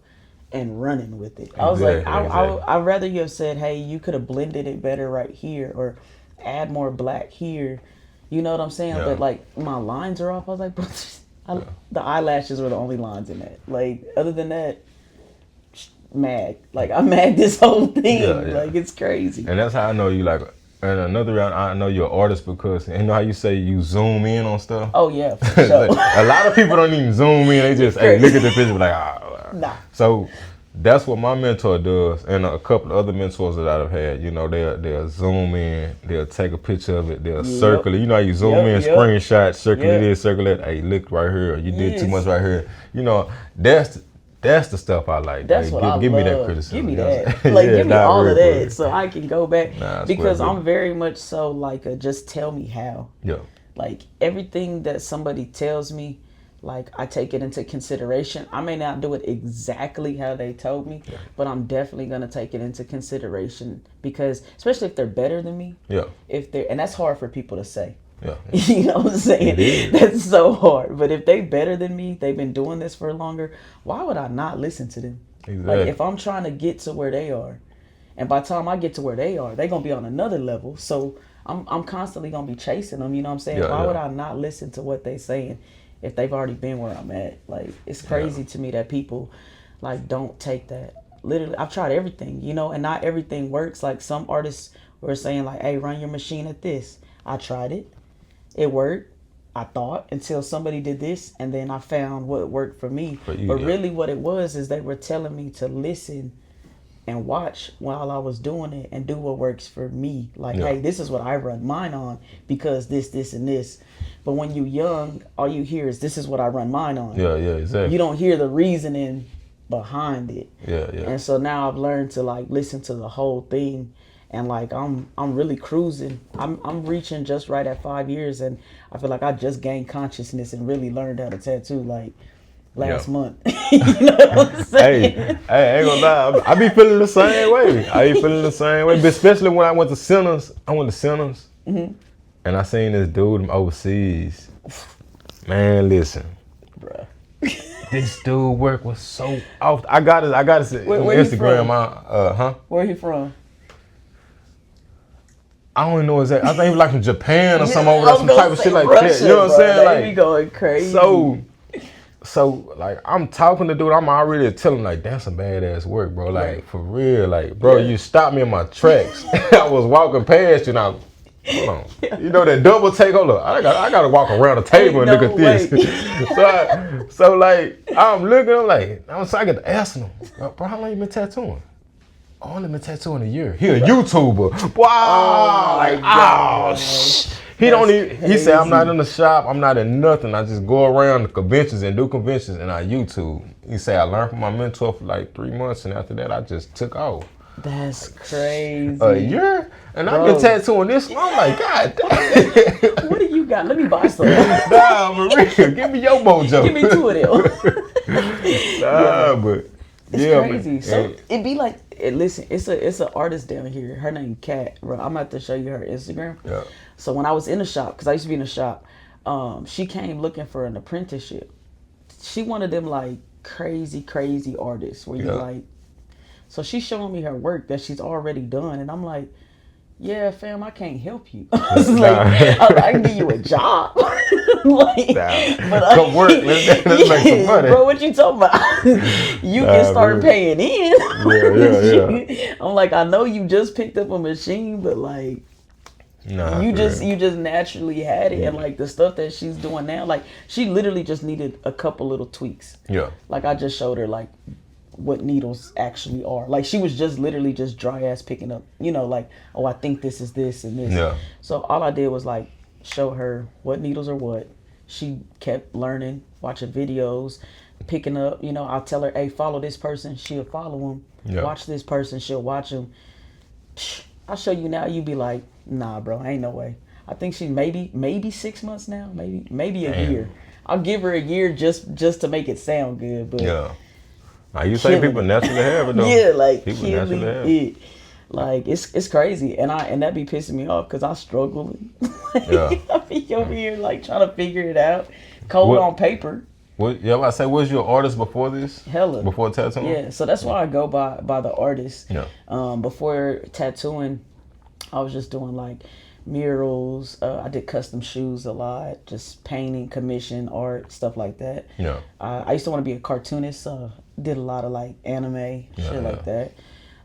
and running with it. I was like, I'd rather you have said, hey, you could have blended it better right here or add more black here. You know what I'm saying? But like, my lines are off. I was like, the eyelashes were the only lines in that. Like, other than that, mad. Like, I'm mad this whole thing. Like, it's crazy. And that's how I know you, like. And another round, I know you're an artist because, you know how you say you zoom in on stuff? Oh, yeah, for sure. Like, a lot of people don't even zoom in. They just, hey, look at the picture, like, Nah. So that's what my mentor does, and a couple of other mentors that I've had. You know, they'll zoom in, they'll take a picture of it, they'll circle it. You know how you zoom in, screenshot, circle it in, circle it. Hey, look right here, or you did too much right here. You know, that's the stuff I like. That's what I love. Give me that criticism. Give me that. Like, give me all of that so I can go back. Because I'm very much so like just tell me how. Yeah. Like, everything that somebody tells me, like, I take it into consideration. I may not do it exactly how they told me, but I'm definitely going to take it into consideration because, especially if they're better than me. Yeah. And that's hard for people to say. Yeah. You know what I'm saying? That's so hard. But if they better than me, they've been doing this for longer, why would I not listen to them? Exactly. Like, if I'm trying to get to where they are, and by the time I get to where they are, they're going to be on another level. So I'm constantly going to be chasing them. You know what I'm saying? Why would I not listen to what they're saying if they've already been where I'm at? Like, it's crazy to me that people, like, don't take that. Literally, I've tried everything, you know, and not everything works. Like, some artists were saying, like, hey, run your machine at this. I tried it. It worked, I thought, until somebody did this, and then I found what worked for me. But really what it was is they were telling me to listen and watch while I was doing it and do what works for me. Like, hey, this is what I run mine on because this, and this. But when you're young, all you hear is this is what I run mine on. Yeah, exactly. You don't hear the reasoning behind it. Yeah, yeah. And so now I've learned to like listen to the whole thing, and like I'm really cruising. I'm reaching just right at 5 years, and I feel like I just gained consciousness and really learned how to tattoo like last month. You know what I'm saying? Hey, I ain't gonna lie. I be feeling the same way. But especially when I went to Sinners. Mm-hmm. And I seen this dude overseas. Man, listen. Bruh. This dude work was so off. I got it. Where he Instagram. from? Where he from? I don't even know exactly. I think he was like from Japan or something over there, some type of shit like Russia, that. You know what I'm saying? Like, be going crazy. So like I'm talking to dude, I'm already telling him like that's some badass work, bro. Like for real, like bro, you stopped me in my tracks. I was walking past you now. Hold on. You know that double take? Hold up. I gotta walk around the table and look at this. so like I'm looking, I'm like, I get to asking him, bro, how long you been tattooing? I only been tattooing a year. He a YouTuber. Wow. He said I'm not in the shop, I'm not in nothing. I just go around the conventions and do conventions and I YouTube. He said I learned from my mentor for like 3 months and after that I just took off. That's crazy. A year? And I've been tattooing this long. I'm like, God damn. What do you got? Let me buy some. Nah, Maria, give me your mojo. Give me 2 of them. But it's crazy. Man. So it be like, listen, it's an artist down here. Her name Kat. Bro, I'm about to show you her Instagram. Yeah. So when I was in the shop, because I used to be in the shop, she came looking for an apprenticeship. She one of them like crazy artists where you like. So she's showing me her work that she's already done, and I'm like, yeah, fam, I can't help you. I was like, I can give you a job. Come work. Let's make some money. Bro, what you talking about? You can start paying in. Yeah. I'm like, I know you just picked up a machine, but like, you just naturally had it, and like the stuff that she's doing now, like she literally just needed a couple little tweaks. Yeah. Like I just showed her like what needles actually are. Like she was just literally just dry ass picking up, like, oh, I think this is this and this. Yeah. So all I did was like show her what needles are what. She kept learning, watching videos, picking up, I'll tell her, hey, follow this person, she'll follow him. Yeah. Watch this person, she'll watch him. I'll show you now, you be like, nah, bro, ain't no way. I think she maybe 6 months now, maybe a year. I'll give her a year just to make it sound good, but yeah. You say people naturally have it though. Yeah, like people naturally have it. Like it's crazy, and that be pissing me off because I struggle. I be over here like trying to figure it out, on paper. I say, was you an artist before this? Hella. Before tattooing? Yeah, so that's why I go by the artist. Yeah. Before tattooing, I was just doing like murals. I did custom shoes a lot, just painting, commission, art, stuff like that. Yeah. I used to want to be a cartoonist, so did a lot of like anime, shit like that.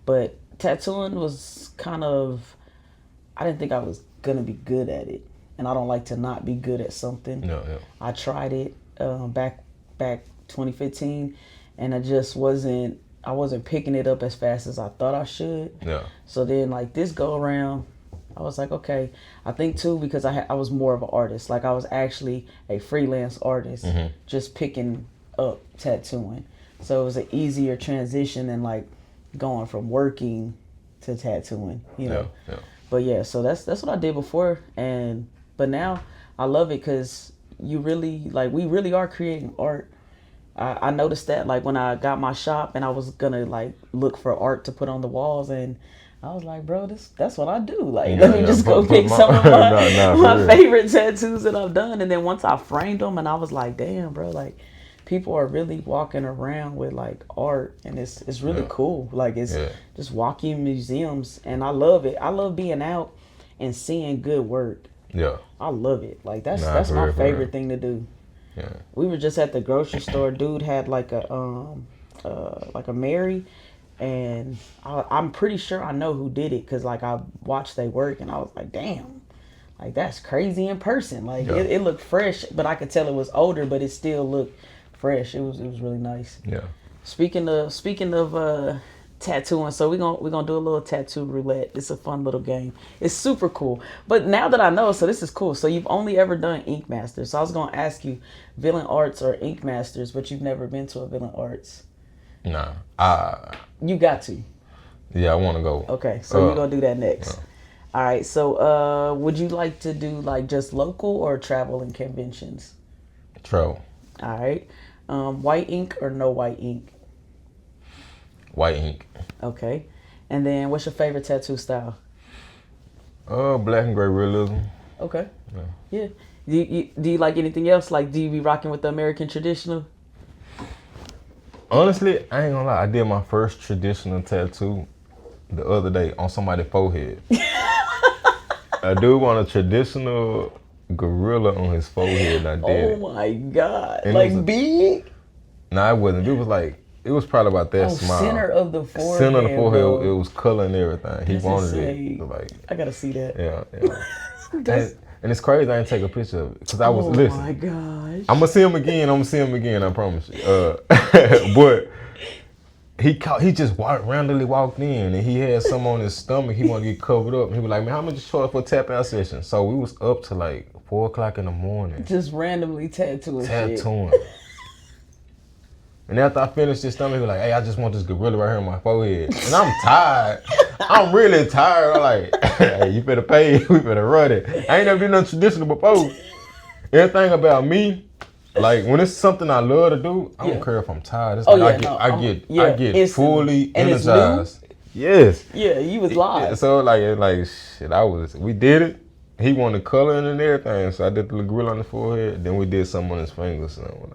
But tattooing was kind of, I didn't think I was gonna be good at it, and I don't like to not be good at something. Yeah. I tried it back 2015, and I wasn't picking it up as fast as I thought I should. Yeah. So then like this go around, I was like, okay. I think too because I was more of an artist. Like I was actually a freelance artist, just picking up tattooing. So it was an easier transition than like going from working to tattooing, Yeah. But yeah, so that's what I did before, but now I love it because we really are creating art. I noticed that like when I got my shop and I was gonna like look for art to put on the walls, and I was like, bro, that's what I do. Like, let me just go pick some of my favorite tattoos that I've done, and then once I framed them, and I was like, damn, bro, like people are really walking around with like art, and it's really cool. Like it's just walking museums, and I love it. I love being out and seeing good work. Yeah, I love it. Like that's my favorite thing to do. Yeah, we were just at the grocery store. Dude had like a Mary, and I'm pretty sure I know who did it because like I watched they work, and I was like, damn. Like that's crazy in person. Like it looked fresh, but I could tell it was older, but it still looked fresh. It was really nice. Yeah. Speaking of tattooing, so we're gonna do a little tattoo roulette. It's a fun little game. It's super cool. But now that I know, so this is cool. So you've only ever done Ink Masters. So I was gonna ask you Villain Arts or Ink Masters, but you've never been to a Villain Arts. Nah. You got to. Yeah, I want to go. Okay, so we're gonna do that next. All right. So, would you like to do like just local or travel and conventions? Travel. All right. White ink or no white ink? White ink. Okay. And then, what's your favorite tattoo style? Black and gray realism. Okay. Yeah. Do you like anything else? Like, do you be rocking with the American traditional? Honestly, I ain't gonna lie. I did my first traditional tattoo the other day on somebody's forehead. A dude wanted a traditional gorilla on his forehead, and I did. Oh my God! And like big? Nah, it wasn't. It was like it was probably about that small. Center of the forehead. Center of the forehead. Bro. It was color and everything. He wanted insane. it. Like I gotta see that. Yeah. And it's crazy. I didn't take a picture of it because I was listening. Oh my gosh! I'm gonna see him again. I promise you. But he just randomly walked in and he had some on his stomach. He wanted to get covered up. And he was like, "Man, how much you charge for a tap out session?" So we was up to like 4 o'clock in the morning. Just randomly tattooing. And after I finished his stomach, he was like, "Hey, I just want this gorilla right here on my forehead." And I'm tired. I'm really tired. I'm like, "Hey, you better pay. We better run it." I ain't never did nothing traditional before. Everything about me, like when it's something I love to do, I don't care if I'm tired. It's like I get fully energized. Yes. Yeah, you was live. Yeah, so like shit, we did it. He wanted color and everything, so I did the little gorilla on his forehead. Then we did something on his fingers. So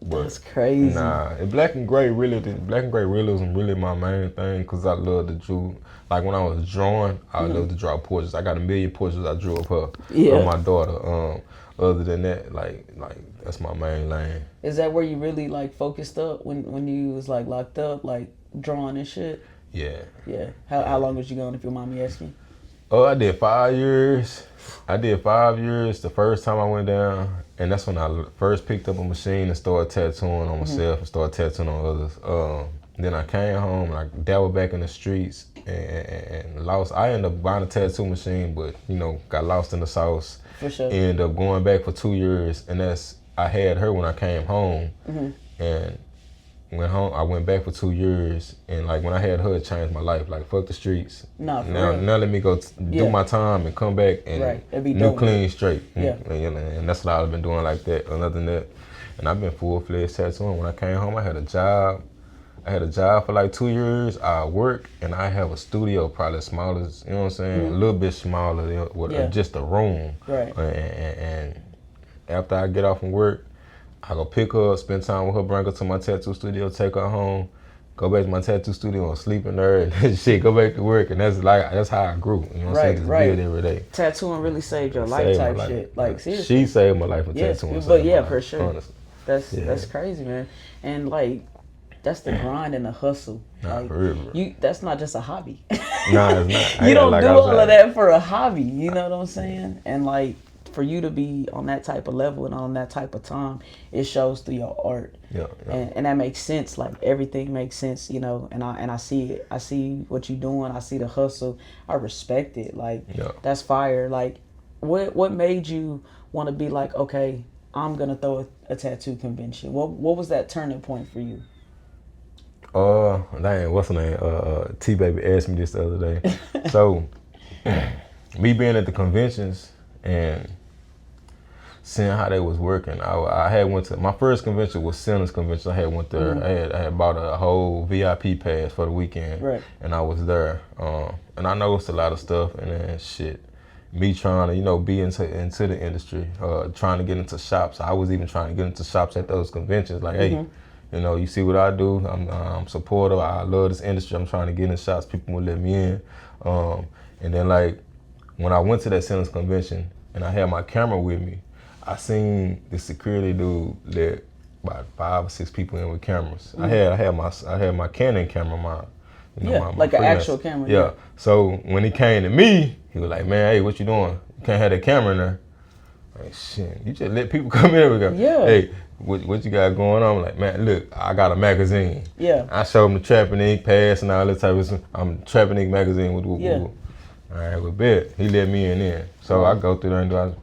but that's crazy. Nah, black and gray realism really my main thing because I love to draw. Like when I was drawing, I love to draw portraits. I got 1 million portraits I drew of her, of my daughter. Other than that, like that's my main lane. Is that where you really like focused up when you was like locked up, like drawing and shit? Yeah. Yeah. How long was you going, if your mommy asking? Oh, I did 5 years. The first time I went down, and that's when I first picked up a machine and started tattooing on myself and started tattooing on others. Then I came home and I dabbled back in the streets and lost. I ended up buying a tattoo machine, but got lost in the sauce. For sure. Ended up going back for 2 years, and I had her when I came home, and went home. I went back for 2 years, and like when I had her, it changed my life. Like fuck the streets. Nah, for now real. Now let me go do my time and come back and new clean straight. Yeah. And that's what I've been doing like that. Other than that, and I've been full-fledged tattooing. When I came home, I had a job. For like 2 years. I work and I have a studio probably as small as, a little bit smaller with just a room. Right. And after I get off from work, I go pick her up, spend time with her, bring her to my tattoo studio, take her home, go back to my tattoo studio and sleep in there and shit, go back to work. And that's how I grew. You know what I'm saying? Just build every day. Tattooing really saved your life type shit. Like seriously. She saved my life with tattooing. But for sure. Honestly. That's crazy, man. And like that's the grind and the hustle. Nah, for real, bro. That's not just a hobby. Nah, it's not. You don't do all of that for a hobby. You know what I'm saying? And like for you to be on that type of level and on that type of time, it shows through your art. Yeah. And that makes sense. Like everything makes sense, and I see it. I see what you're doing. I see the hustle. I respect it. Like that's fire. Like what made you want to be like, okay, I'm gonna throw a tattoo convention? What was that turning point for you? What's her name? T-Baby asked me this the other day. So, me being at the conventions and seeing how they was working, I had went to, my first convention was Sinners Convention. I had went there. I had bought a whole VIP pass for the weekend. Right. And I was there. And I noticed a lot of stuff and then shit. Me trying to, be into the industry, trying to get into shops. I was even trying to get into shops at those conventions. Like, hey, you see what I do. I'm supportive. I love this industry. I'm trying to get in shops. People will let me in. And then like when I went to that Sinners Convention and I had my camera with me, I seen the security dude let about 5 or 6 people in with cameras. I had my Canon camera, my like an actual camera. Yeah. So when he came to me, he was like, "Man, hey, what you doing? You can't have that camera in there." Like, shit, you just let people come in and go, "Hey, what you got going on?" I'm like, "Man, look, I got a magazine." Yeah. I showed him the TrappinInk pass and all that type of stuff. I'm TrappinInk magazine with All right, well, bet. He let me in there. So I go through there and do.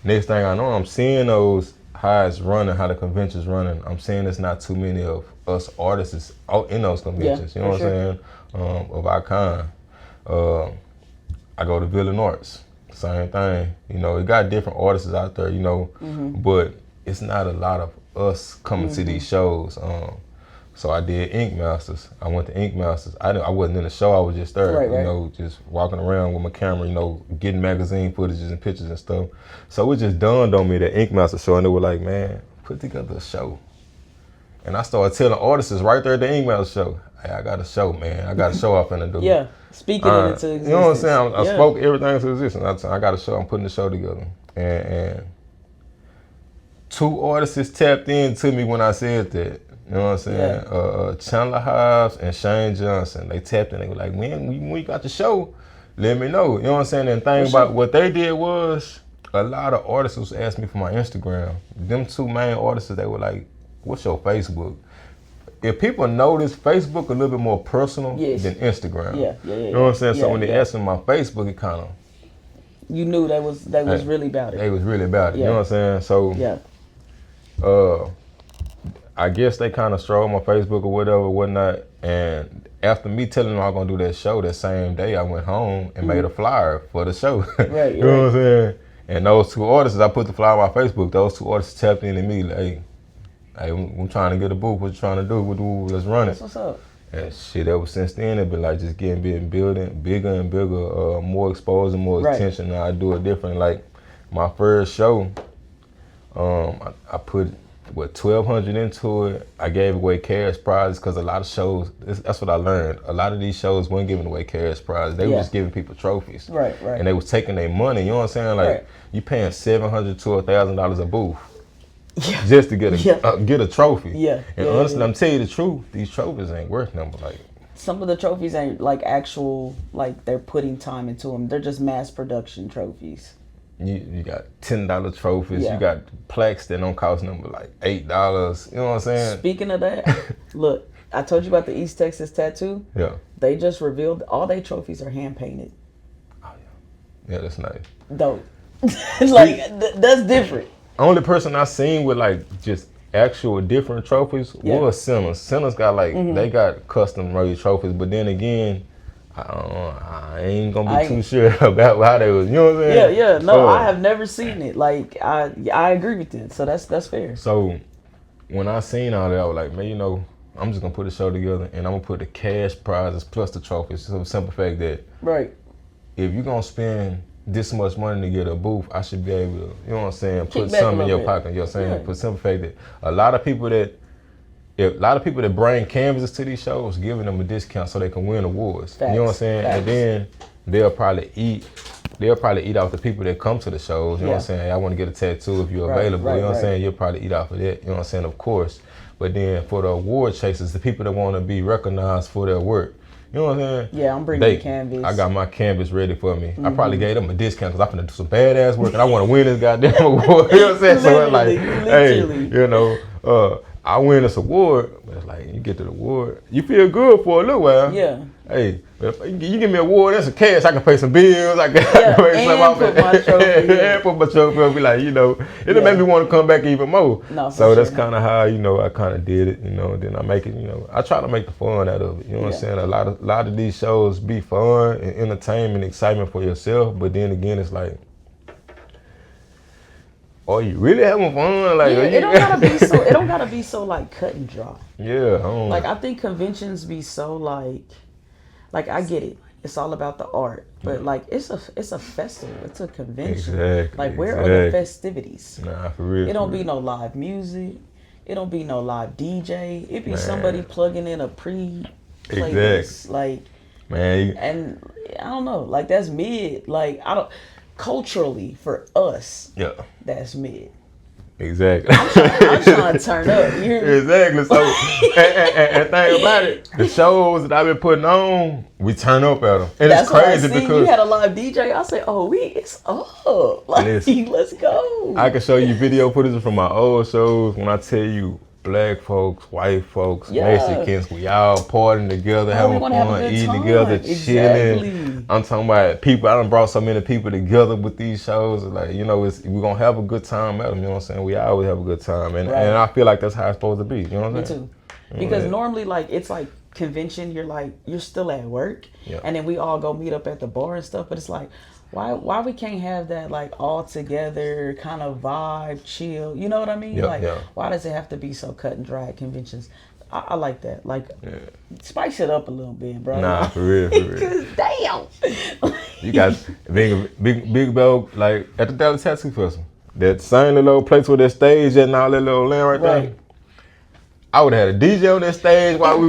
Next thing I know, I'm seeing those how it's running, how the convention's running. I'm seeing there's not too many of us artists is out in those conventions. You know what I'm saying? Of our kind. I go to Villain Arts. Same thing. You know, it got different artists out there. You know, but it's not a lot of us coming to these shows. So I did Ink Masters. I went to Ink Masters. I wasn't in the show. I was just there, you know, just walking around with my camera, you know, getting magazine footages and pictures and stuff. So it just dawned on me that Ink Masters show, and they were like, man, put together a show. And I started telling artists right there at the Ink Masters show, hey, I got a show, man. I got a show I'm finna do. Yeah, speaking it into existence. You know what I'm saying? I spoke everything into existence. I got a show. I'm putting the show together. And 2 artists tapped into me when I said that. You know what I'm saying? Chandler Hobbs and Shane Johnson. They tapped in. They were like, man, when you got the show, let me know. You know what I'm saying? And the thing about what they did was, a lot of artists was asking me for my Instagram. Them 2 main artists, they were like, what's your Facebook? If people notice, Facebook a little bit more personal than Instagram. You know what I'm saying? So when they asked me my Facebook, it kind of... You knew they was really about it. They was really about it. You know what I'm saying? So, I guess they kind of strolled my Facebook or whatnot. And after me telling them I was going to do that show, that same day I went home and made a flyer for the show. You know what I'm saying? And those 2 artists, I put the flyer on my Facebook, those 2 artists tapped in immediately. Hey, I'm trying to get a booth. What you trying to do? Let's run it. What's up? And shit, ever since then, it's been like just getting building bigger and bigger, more exposure, more attention. Now I do it different. Like my first show, I put $1,200 into it. I gave away cash prizes because a lot of shows. That's what I learned. A lot of these shows weren't giving away cash prizes. They were just giving people trophies. Right. And they was taking their money. You know what I'm saying? Like you paying $700 to $1,000 a booth. Just to get a trophy. And honestly, I'm telling you the truth, these trophies ain't worth nothing. Like some of the trophies ain't like actual, like they're putting time into them. They're just mass production trophies. You got $10 trophies. You got plaques that don't cost nothing like $8. You know what I'm saying? Speaking of that, look, I told you about the East Texas tattoo. Yeah. They just revealed all their trophies are hand painted. Oh yeah. Yeah, that's nice. Dope. Like that's different. Only person I seen with like just actual different trophies was Sinners. Sinners got like they got custom made trophies, but then again, I ain't gonna be too sure about how they was. You know what I'm saying? No, I have never seen it. Like I agree with it. So that's fair. So when I seen all that, I was like, man, you know, I'm just gonna put a show together and I'm gonna put the cash prizes plus the trophies. So the simple fact that if you're gonna spend this much money to get a booth, I should be able to, you know what I'm saying, put something in your pocket. You know what I'm saying? Put simple fact that a lot of people that bring canvases to these shows, giving them a discount so they can win awards. You know what I'm saying? And then they'll probably eat off the people that come to the shows. You know what I'm saying? Hey, I want to get a tattoo if you're available. You know what I'm saying? You'll probably eat off of that. You know what I'm saying? Of course. But then for the award chasers, the people that want to be recognized for their work, you know what I'm saying? Yeah, I'm bringing the canvas. I got my canvas ready for me. I probably gave them a discount because I'm finna do some badass work and I want to win this goddamn award. You know what I'm saying? So it's like, hey, you know, I win this award, but it's like you get to the award, you feel good for a little while. Yeah. Hey, if you give me an award, that's some cash. I can pay some bills. I can pay some off put my trophy. And put my trophy up. Be like, you know, it'll make me want to come back even more. No, so that's kind of how, you know, I kind of did it. You know, then I make it. You know, I try to make the fun out of it. You know what I'm saying? A lot of these shows be fun and entertainment, excitement for yourself. But then again, it's like, are you really having fun? Like, it don't gotta be so. It don't gotta be so like cut and dry. Yeah. Like I think conventions be so like I get it. It's all about the art, but like it's a festival. It's a convention. Exactly. Like where are the festivities? Nah, for real. It don't be no live music. It don't be no live DJ. It be somebody plugging in a playlist. Like, man, and I don't know. Like that's mid. Like I don't. Culturally, for us, that's mid. Exactly. I'm trying to turn up. You hear me? Exactly. So, and think about it. The shows that I've been putting on, we turn up at them, and that's it's crazy because you had a live DJ. I say, "Oh, it's up! Like, let's go." I can show you video footage from my old shows. When I tell you, black folks, white folks, Mexicans, we all partying together, having fun, eating together, chilling. I'm talking about people. I done brought so many people together with these shows. Like, you know, we're gonna have a good time at them. You know what I'm saying? We always have a good time, and I feel like that's how it's supposed to be. You know what I'm saying? Me too. Because normally, like, it's like convention, you're still at work, and then we all go meet up at the bar and stuff. But it's like, why we can't have that like all together kind of vibe, chill? You know what I mean? Why does it have to be so cut and dry at conventions? I like that. Like, spice it up a little bit, bro. Nah, for real, for real. Damn. You guys being big bell like at the Dallas Tattoo Festival. That same little place with that stage and all that little land right there. I would have had a DJ on that stage while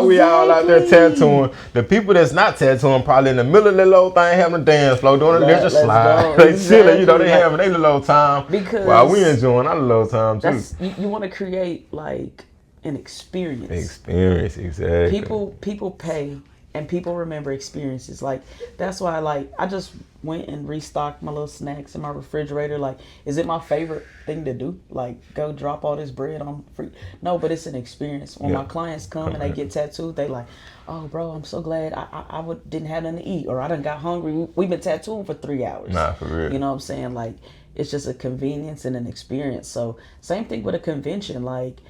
we all out there tattooing. The people that's not tattooing probably in the middle of the little thing having a dance floor, doing a little slide. They chilling, you know, they having their little time while we enjoying our little time too. You want to create like an experience. Experience, exactly. People pay and people remember experiences. Like, that's why I just went and restocked my little snacks in my refrigerator. Like, is it my favorite thing to do? Like, go drop all this bread on free? No, but it's an experience. When my clients come and they get tattooed, they like, oh, bro, I'm so glad I didn't have nothing to eat, or I done got hungry. We've been tattooing for 3 hours. Nah, for real. You know what I'm saying? Like, it's just a convenience and an experience. So, same thing with a convention. Like,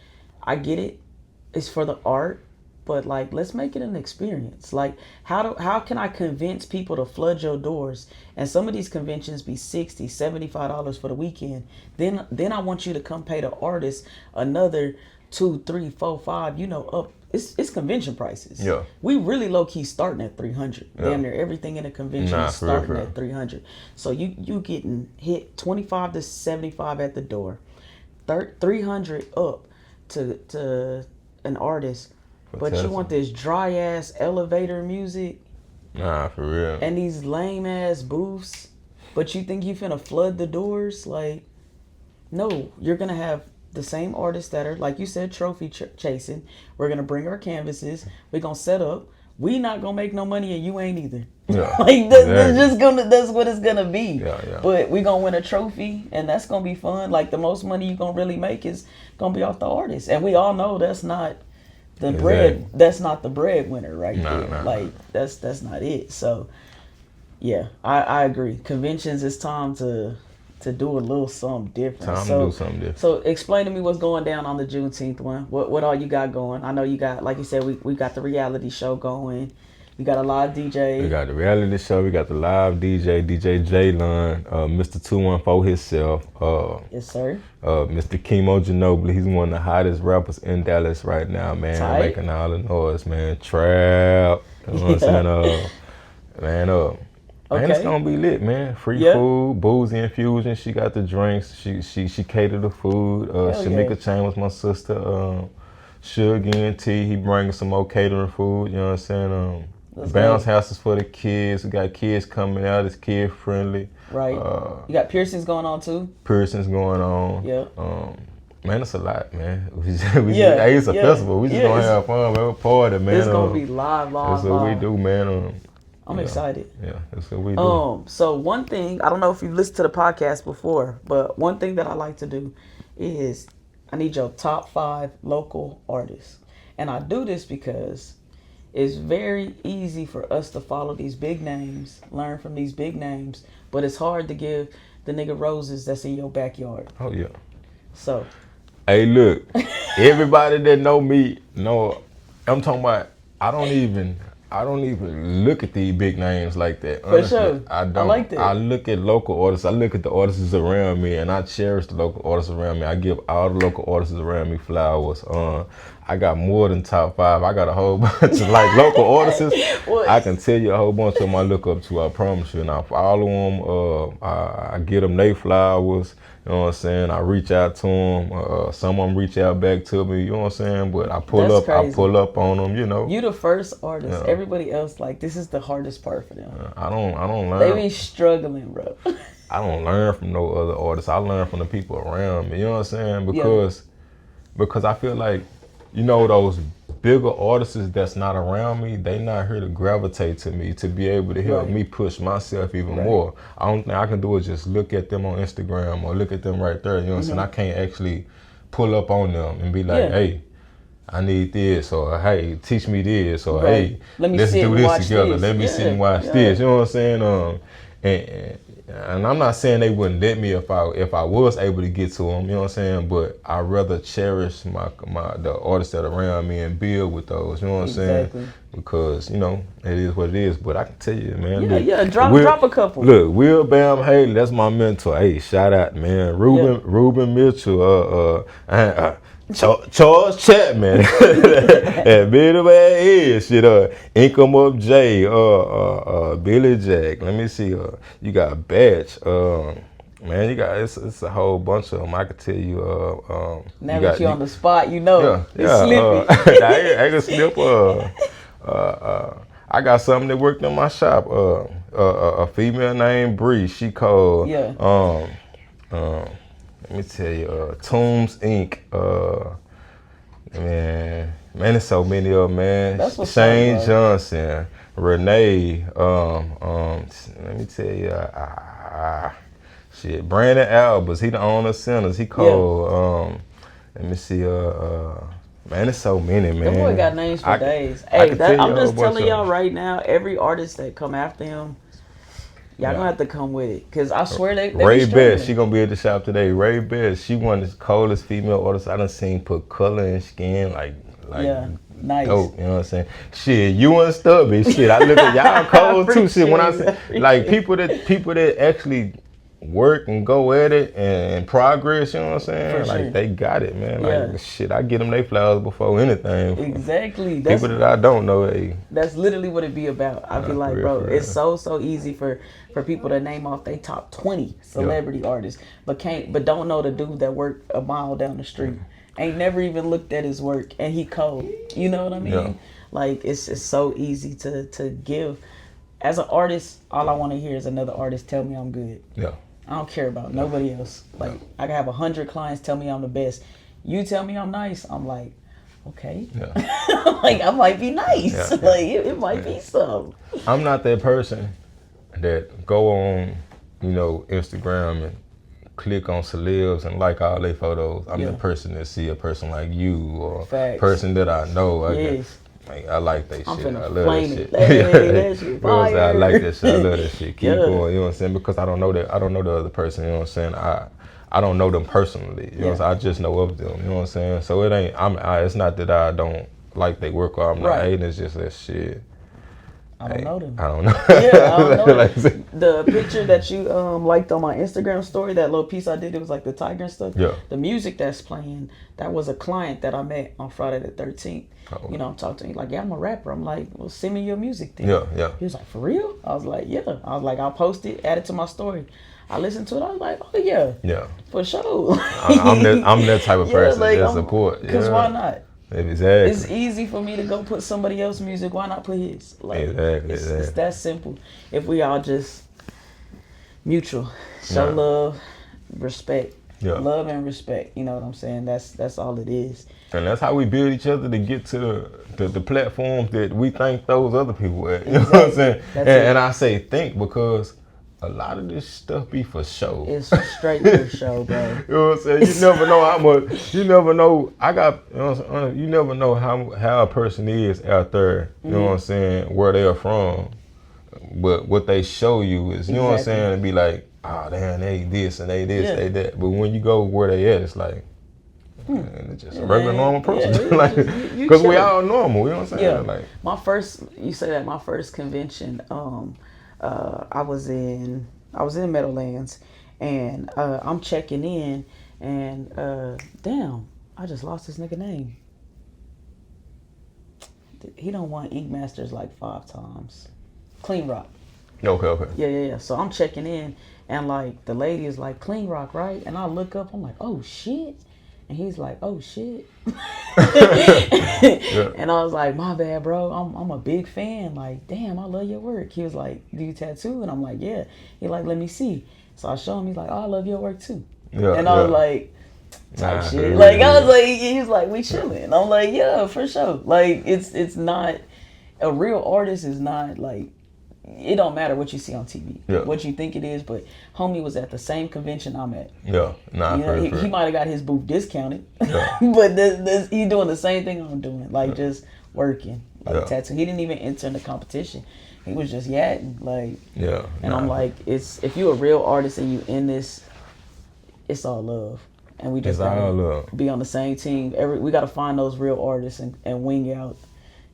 I get it. It's for the art. But like, let's make it an experience. Like, how can I convince people to flood your doors? And some of these conventions be $60, $75 for the weekend. Then I want you to come pay the artist another $2, $3, $4, $5. You know, up. It's convention prices. Yeah. We really low key starting at $300. Yeah. Damn near everything in a convention is starting at $300. So you getting hit $25 to $75 at the door, $300 up to an artist. But you want this dry ass elevator music? Nah, for real. And these lame ass booths? But you think you finna flood the doors? Like, no, you're gonna have the same artists that are, like you said, trophy chasing. We're gonna bring our canvases. We're gonna set up. We not gonna make no money and you ain't either. Yeah, like that's what it's gonna be. Yeah. But we gonna win a trophy and that's gonna be fun. Like, the most money you gonna really make is gonna be off the artist. And we all know that's not the bread. That's not the breadwinner right there. Like, that's not it. So yeah, I agree. Conventions, it's time to do a little something different. To do something different. So explain to me what's going down on the Juneteenth one. What all you got going? I know you got, like you said, we got the reality show going. We got a live DJ. We got the reality show. We got the live DJ, DJ Jalen, Mr. 214 himself. Yes, sir. Mr. Chemo Ginobili. He's one of the hottest rappers in Dallas right now, man. Tight. Making all the noise, man. Trap. You know what I'm saying? Man, man, it's gonna be lit, man. Free food, boozy infusion. She got the drinks. She catered the food. Shamika Chambers, my sister. Sugar and T. He bringing some more catering food. You know what I'm saying? Bounce houses for the kids. We got kids coming out. It's kid friendly. Right. You got piercings going on too. Piercings going on. Yeah. Man, it's a lot, man. Hey, it's a festival. We just gonna have fun, man. We're party, man. It's gonna be live. That's what we do, man. I'm excited. Yeah, that's what we do. So one thing, I don't know if you've listened to the podcast before, but one thing that I like to do is I need your top 5 local artists. And I do this because it's very easy for us to follow these big names, learn from these big names, but it's hard to give the nigga roses that's in your backyard. Oh, yeah. So. Hey, look, everybody that know me know, I'm talking about, I don't even look at these big names like that. Honestly, for sure. I don't. I like that. I look at local artists. I look at the artists around me, and I cherish the local artists around me. I give all the local artists around me flowers. I got more than top 5. I got a whole bunch of like local artists. I can tell you a whole bunch of them I look up to. I promise you. And I follow them. I get them their flowers. You know what I'm saying? I reach out to them. Some of them reach out back to me. You know what I'm saying? But I pull up on them. You know. You the first artist. Yeah. Everybody else, like, this is the hardest part for them. I don't learn. They be struggling, bro. I don't learn from no other artists. I learn from the people around me. You know what I'm saying? Because I feel like, you know, those bigger artists that's not around me, they not here to gravitate to me to be able to help me push myself even more. I don't think I can do is just look at them on Instagram or look at them right there. You know what I'm saying? I can't actually pull up on them and be like, hey, I need this, or hey, teach me this, or hey, let's do this together. Let me sit and watch this. You know what I'm saying? and I'm not saying they wouldn't let me if I was able to get to them, you know what I'm saying? But I rather cherish the artists that are around me and build with those, you know what I'm saying? Because it is what it is. But I can tell you, man. Drop a couple. Look, Will Bam Haley, that's my mentor. Hey, shout out, man. Ruben Mitchell, Charles Chapman, and Billy Bad is shit. Income Up J, Billy Jack. Let me see. You got Batch. Man, you got it's a whole bunch of them. I could tell you. Now that you're on the spot, yeah. Slippy. I can slip. I got something that worked in my shop. A female named Bree. She called. Let me tell you, Tombs Inc. Man, there's so many of them, man. Shane Johnson, Renee. Let me tell you, shit. Brandon Albers, he the owner of Centers. He called. Let me see. Man, there's so many, man. That boy got names for days. Hey, I'm just telling y'all right now. Every artist that come after him. Y'all gonna have to come with it, cause I swear they Ray Best, she gonna be at the shop today. Ray Best, she one of the coldest female artists I done seen put color in skin like nice. Dope, you know what I'm saying? Shit, you and Stubby, shit. I look at y'all cold too. Shit, when I say like people that actually work and go at it and progress, you know what I'm saying? Like they got it, man. Like shit, I get them they flowers before anything. Exactly. People that I don't know, that's literally what it be about. I be like, bro, it's so easy for people to name off they top 20 celebrity artists, but don't know the dude that worked a mile down the street. Ain't never even looked at his work, and he cold. You know what I mean? Yeah. Like it's so easy to give. As an artist, all I want to hear is another artist tell me I'm good. Yeah. I don't care about nobody else. Like I can have 100 clients tell me I'm the best. You tell me I'm nice, I'm like, okay. Yeah. Like I might be nice. Yeah. Like it might be something. I'm not that person that go on, Instagram and click on celebs and like all their photos. I'm the person that see a person like you or a person that I know. I like that shit. I love that shit. That shit I like that shit. I love that shit. Keep going, you know what I'm saying? Because I don't know the other person, you know what I'm saying? I don't know them personally. You know what I'm saying? I just know of them, you know what I'm saying? So it ain't it's not that I don't like their work or I'm not hating, it's just that shit. I don't know them. I don't know. Yeah, I don't know. The picture that you liked on my Instagram story, that little piece I did, it was like the tiger and stuff. Yeah. The music that's playing, that was a client that I met on Friday the 13th. Oh. I'm talking to him like, yeah, I'm a rapper. I'm like, well, send me your music then. Yeah. He was like, for real? I was like, yeah. I was like, I'll post it, add it to my story. I listened to it. I was like, oh yeah. Yeah. For sure. I'm that type of person that support. Because why not? Exactly. It's easy for me to go put somebody else's music. Why not put his? Like, exactly. It's that simple. If we all just mutual, show love, respect, love and respect. You know what I'm saying? That's all it is. And that's how we build each other to get to the platforms that we think those other people at. You know what I'm saying? And I say think because a lot of this stuff be for show. It's straight for show, bro. You know what I'm saying? You never know how much. You never know. You never know how a person is out there. You know what I'm saying? Where they are from, but what they show you is, you know what I'm saying? And be like, oh damn, they this and they this, they that. But when you go where they at, it's like. And it's just a regular normal person, like because we all normal. You know what I'm saying? Yeah. Like my first convention. I was in Meadowlands, and I'm checking in, and damn, I just lost this nigga name. He don't won Ink Masters like 5 times. Clean Rock. Okay. Yeah. So I'm checking in, and like the lady is like, Clean Rock, right? And I look up, I'm like, oh shit. And he's like, oh shit. And I was like, my bad, bro. I'm a big fan. Like, damn, I love your work. He was like, do you tattoo? And I'm like, yeah. He like, let me see. So I show him. He's like, oh, I love your work too. Yeah, and I was like, type shit. Like I was like, he's like, we chilling. I'm like, yeah, for sure. Like it's not, a real artist is not like, it don't matter what you see on TV, what you think it is, but homie was at the same convention I'm at. Yeah, nah, he might have got his booth discounted, but he doing the same thing I'm doing, like just working. like tattoo. He didn't even enter in the competition. He was just yadding, like. Yeah. And I'm like, it's if you're a real artist and you in this, it's all love, and we just gotta be on the same team. We gotta find those real artists and wing out,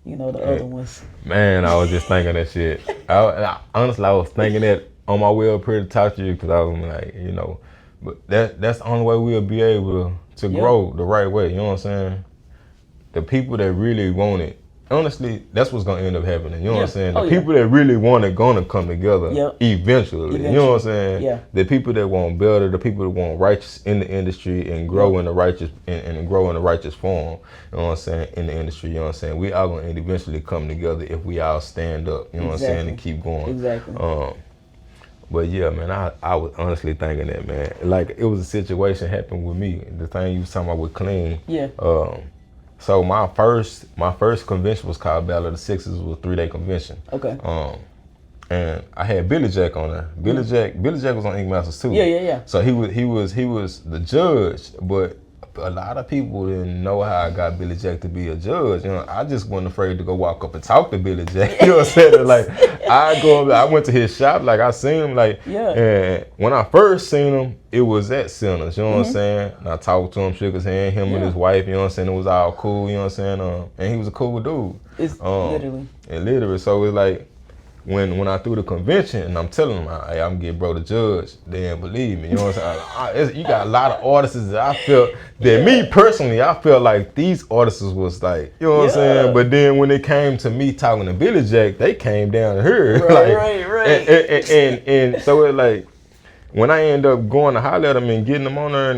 you know, the other ones. Man, I was just thinking that shit. Honestly, I was thinking that on my way up here to talk to you because I was like, you know, but that's the only way we'll be able to grow the right way. You know what I'm saying? The people that really want it, honestly, that's what's gonna end up happening. You know what I'm saying? The people that really want it gonna come together eventually. You know what I'm saying? Yeah. The people that want better, the people that want righteous in the industry and grow in the righteous and grow in the righteous form. You know what I'm saying? In the industry, you know what I'm saying? We all gonna eventually come together if we all stand up. You know what I'm saying? And keep going. Exactly. But yeah, man, I was honestly thinking that, man. Like it was a situation happened with me. The thing you was talking about with Clean. Yeah. So my first convention was called Battle of the Sixes. It was a 3-day convention. Okay. And I had Billy Jack on there. Billy Jack was on Ink Masters too. Yeah. So he was the judge, but a lot of people didn't know how I got Billy Jack to be a judge. You know, I just wasn't afraid to go walk up and talk to Billy Jack. You know what I'm saying? Like I went to his shop, like I seen him, like, and when I first seen him, it was at Sinners. You know what I'm saying? And I talked to him, shook his hand, him and his wife. You know what I'm saying? It was all cool. You know what I'm saying? And he was a cool dude. It's literally. So it's like. When I threw the convention and I'm telling them, hey, I'm getting bro the judge, they didn't believe me. You know what I'm saying? You got a lot of artists that I felt, that me personally, I felt like these artists was like, you know what I'm saying? But then when it came to me talking to Billy Jack, they came down to her. Right. And so it's like, when I end up going to holler at him and getting them on there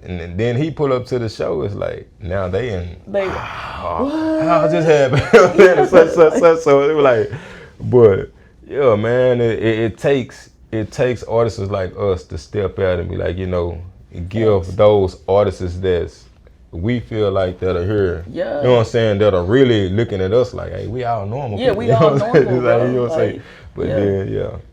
and then he pull up to the show, it's like, now they how just happened? So it was like, but yeah, man, it takes artists like us to step out and be like, you know, give those artists that's we feel like that are here. Yeah. You know what I'm saying? That are really looking at us like, hey, we all normal. Yeah, we all normal. Bro. Like, you know what I'm saying? But then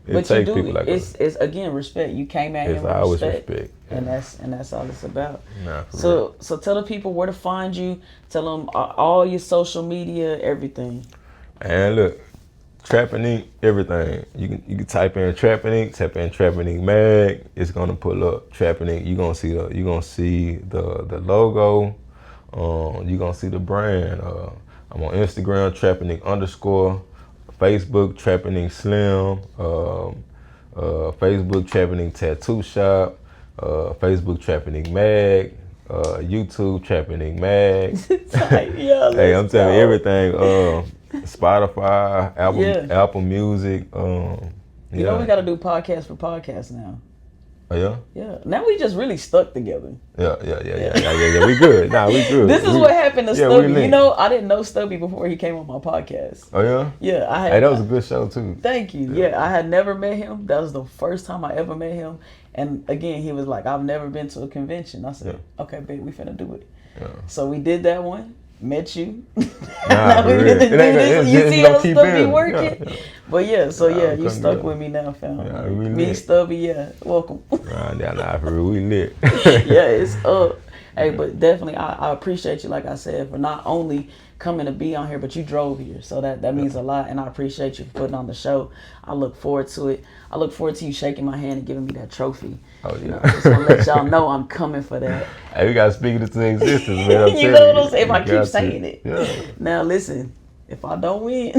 it takes people like us. It's again respect. You came at him with respect. And that's all it's about. Nah, so tell the people where to find you. Tell them all your social media, everything. And look, TrappinInk, everything. You can type in TrappinInk, type in TrappinInk Mag. It's gonna pull up TrappinInk. You gonna see the logo. You gonna see the brand. I'm on Instagram, TrappinInk _. Facebook, TrappinInk Slim. Facebook, TrappinInk Tattoo Shop. Facebook, TrappinInk Mag. YouTube, TrappinInk Mag. Hey, I'm telling you everything. Spotify, Apple Music. You know we got to do podcast for podcast now. Oh yeah. Yeah. Now we just really stuck together. Yeah. We good. Nah, we good. This is what happened to Stubby. You know, I didn't know Stubby before he came on my podcast. Oh yeah. Yeah, Hey, that was a good show too. Thank you. Yeah, I had never met him. That was the first time I ever met him. And again, he was like, "I've never been to a convention." I said, "Okay, babe, we finna do it." Yeah. So we did that one. Met you. Nah, you see how Stubby working? Yeah. But you stuck with me now, fam. Yeah, me, Stubby, welcome. Nah, for real, we lit. It's up. Hey, but definitely, I appreciate you, like I said, for not only coming to be on here, but you drove here, so that means a lot, and I appreciate you for putting on the show. I look forward to it. I look forward to you shaking my hand and giving me that trophy. Oh yeah. You know, just want to let y'all know I'm coming for that. Hey, we gotta speak it into existence, man. You know what I'm saying? If I keep saying it. Yeah. Now listen, if I don't win,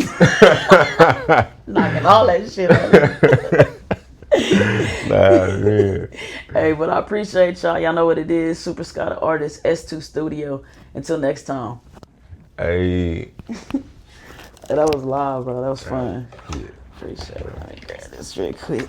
knocking all that shit out. Nah, man. Hey, but I appreciate y'all. Y'all know what it is. Super Scott, the artist, S2 Studio. Until next time. Hey. That was live, bro. That was fun. Yeah. Appreciate it. Let me grab this real quick.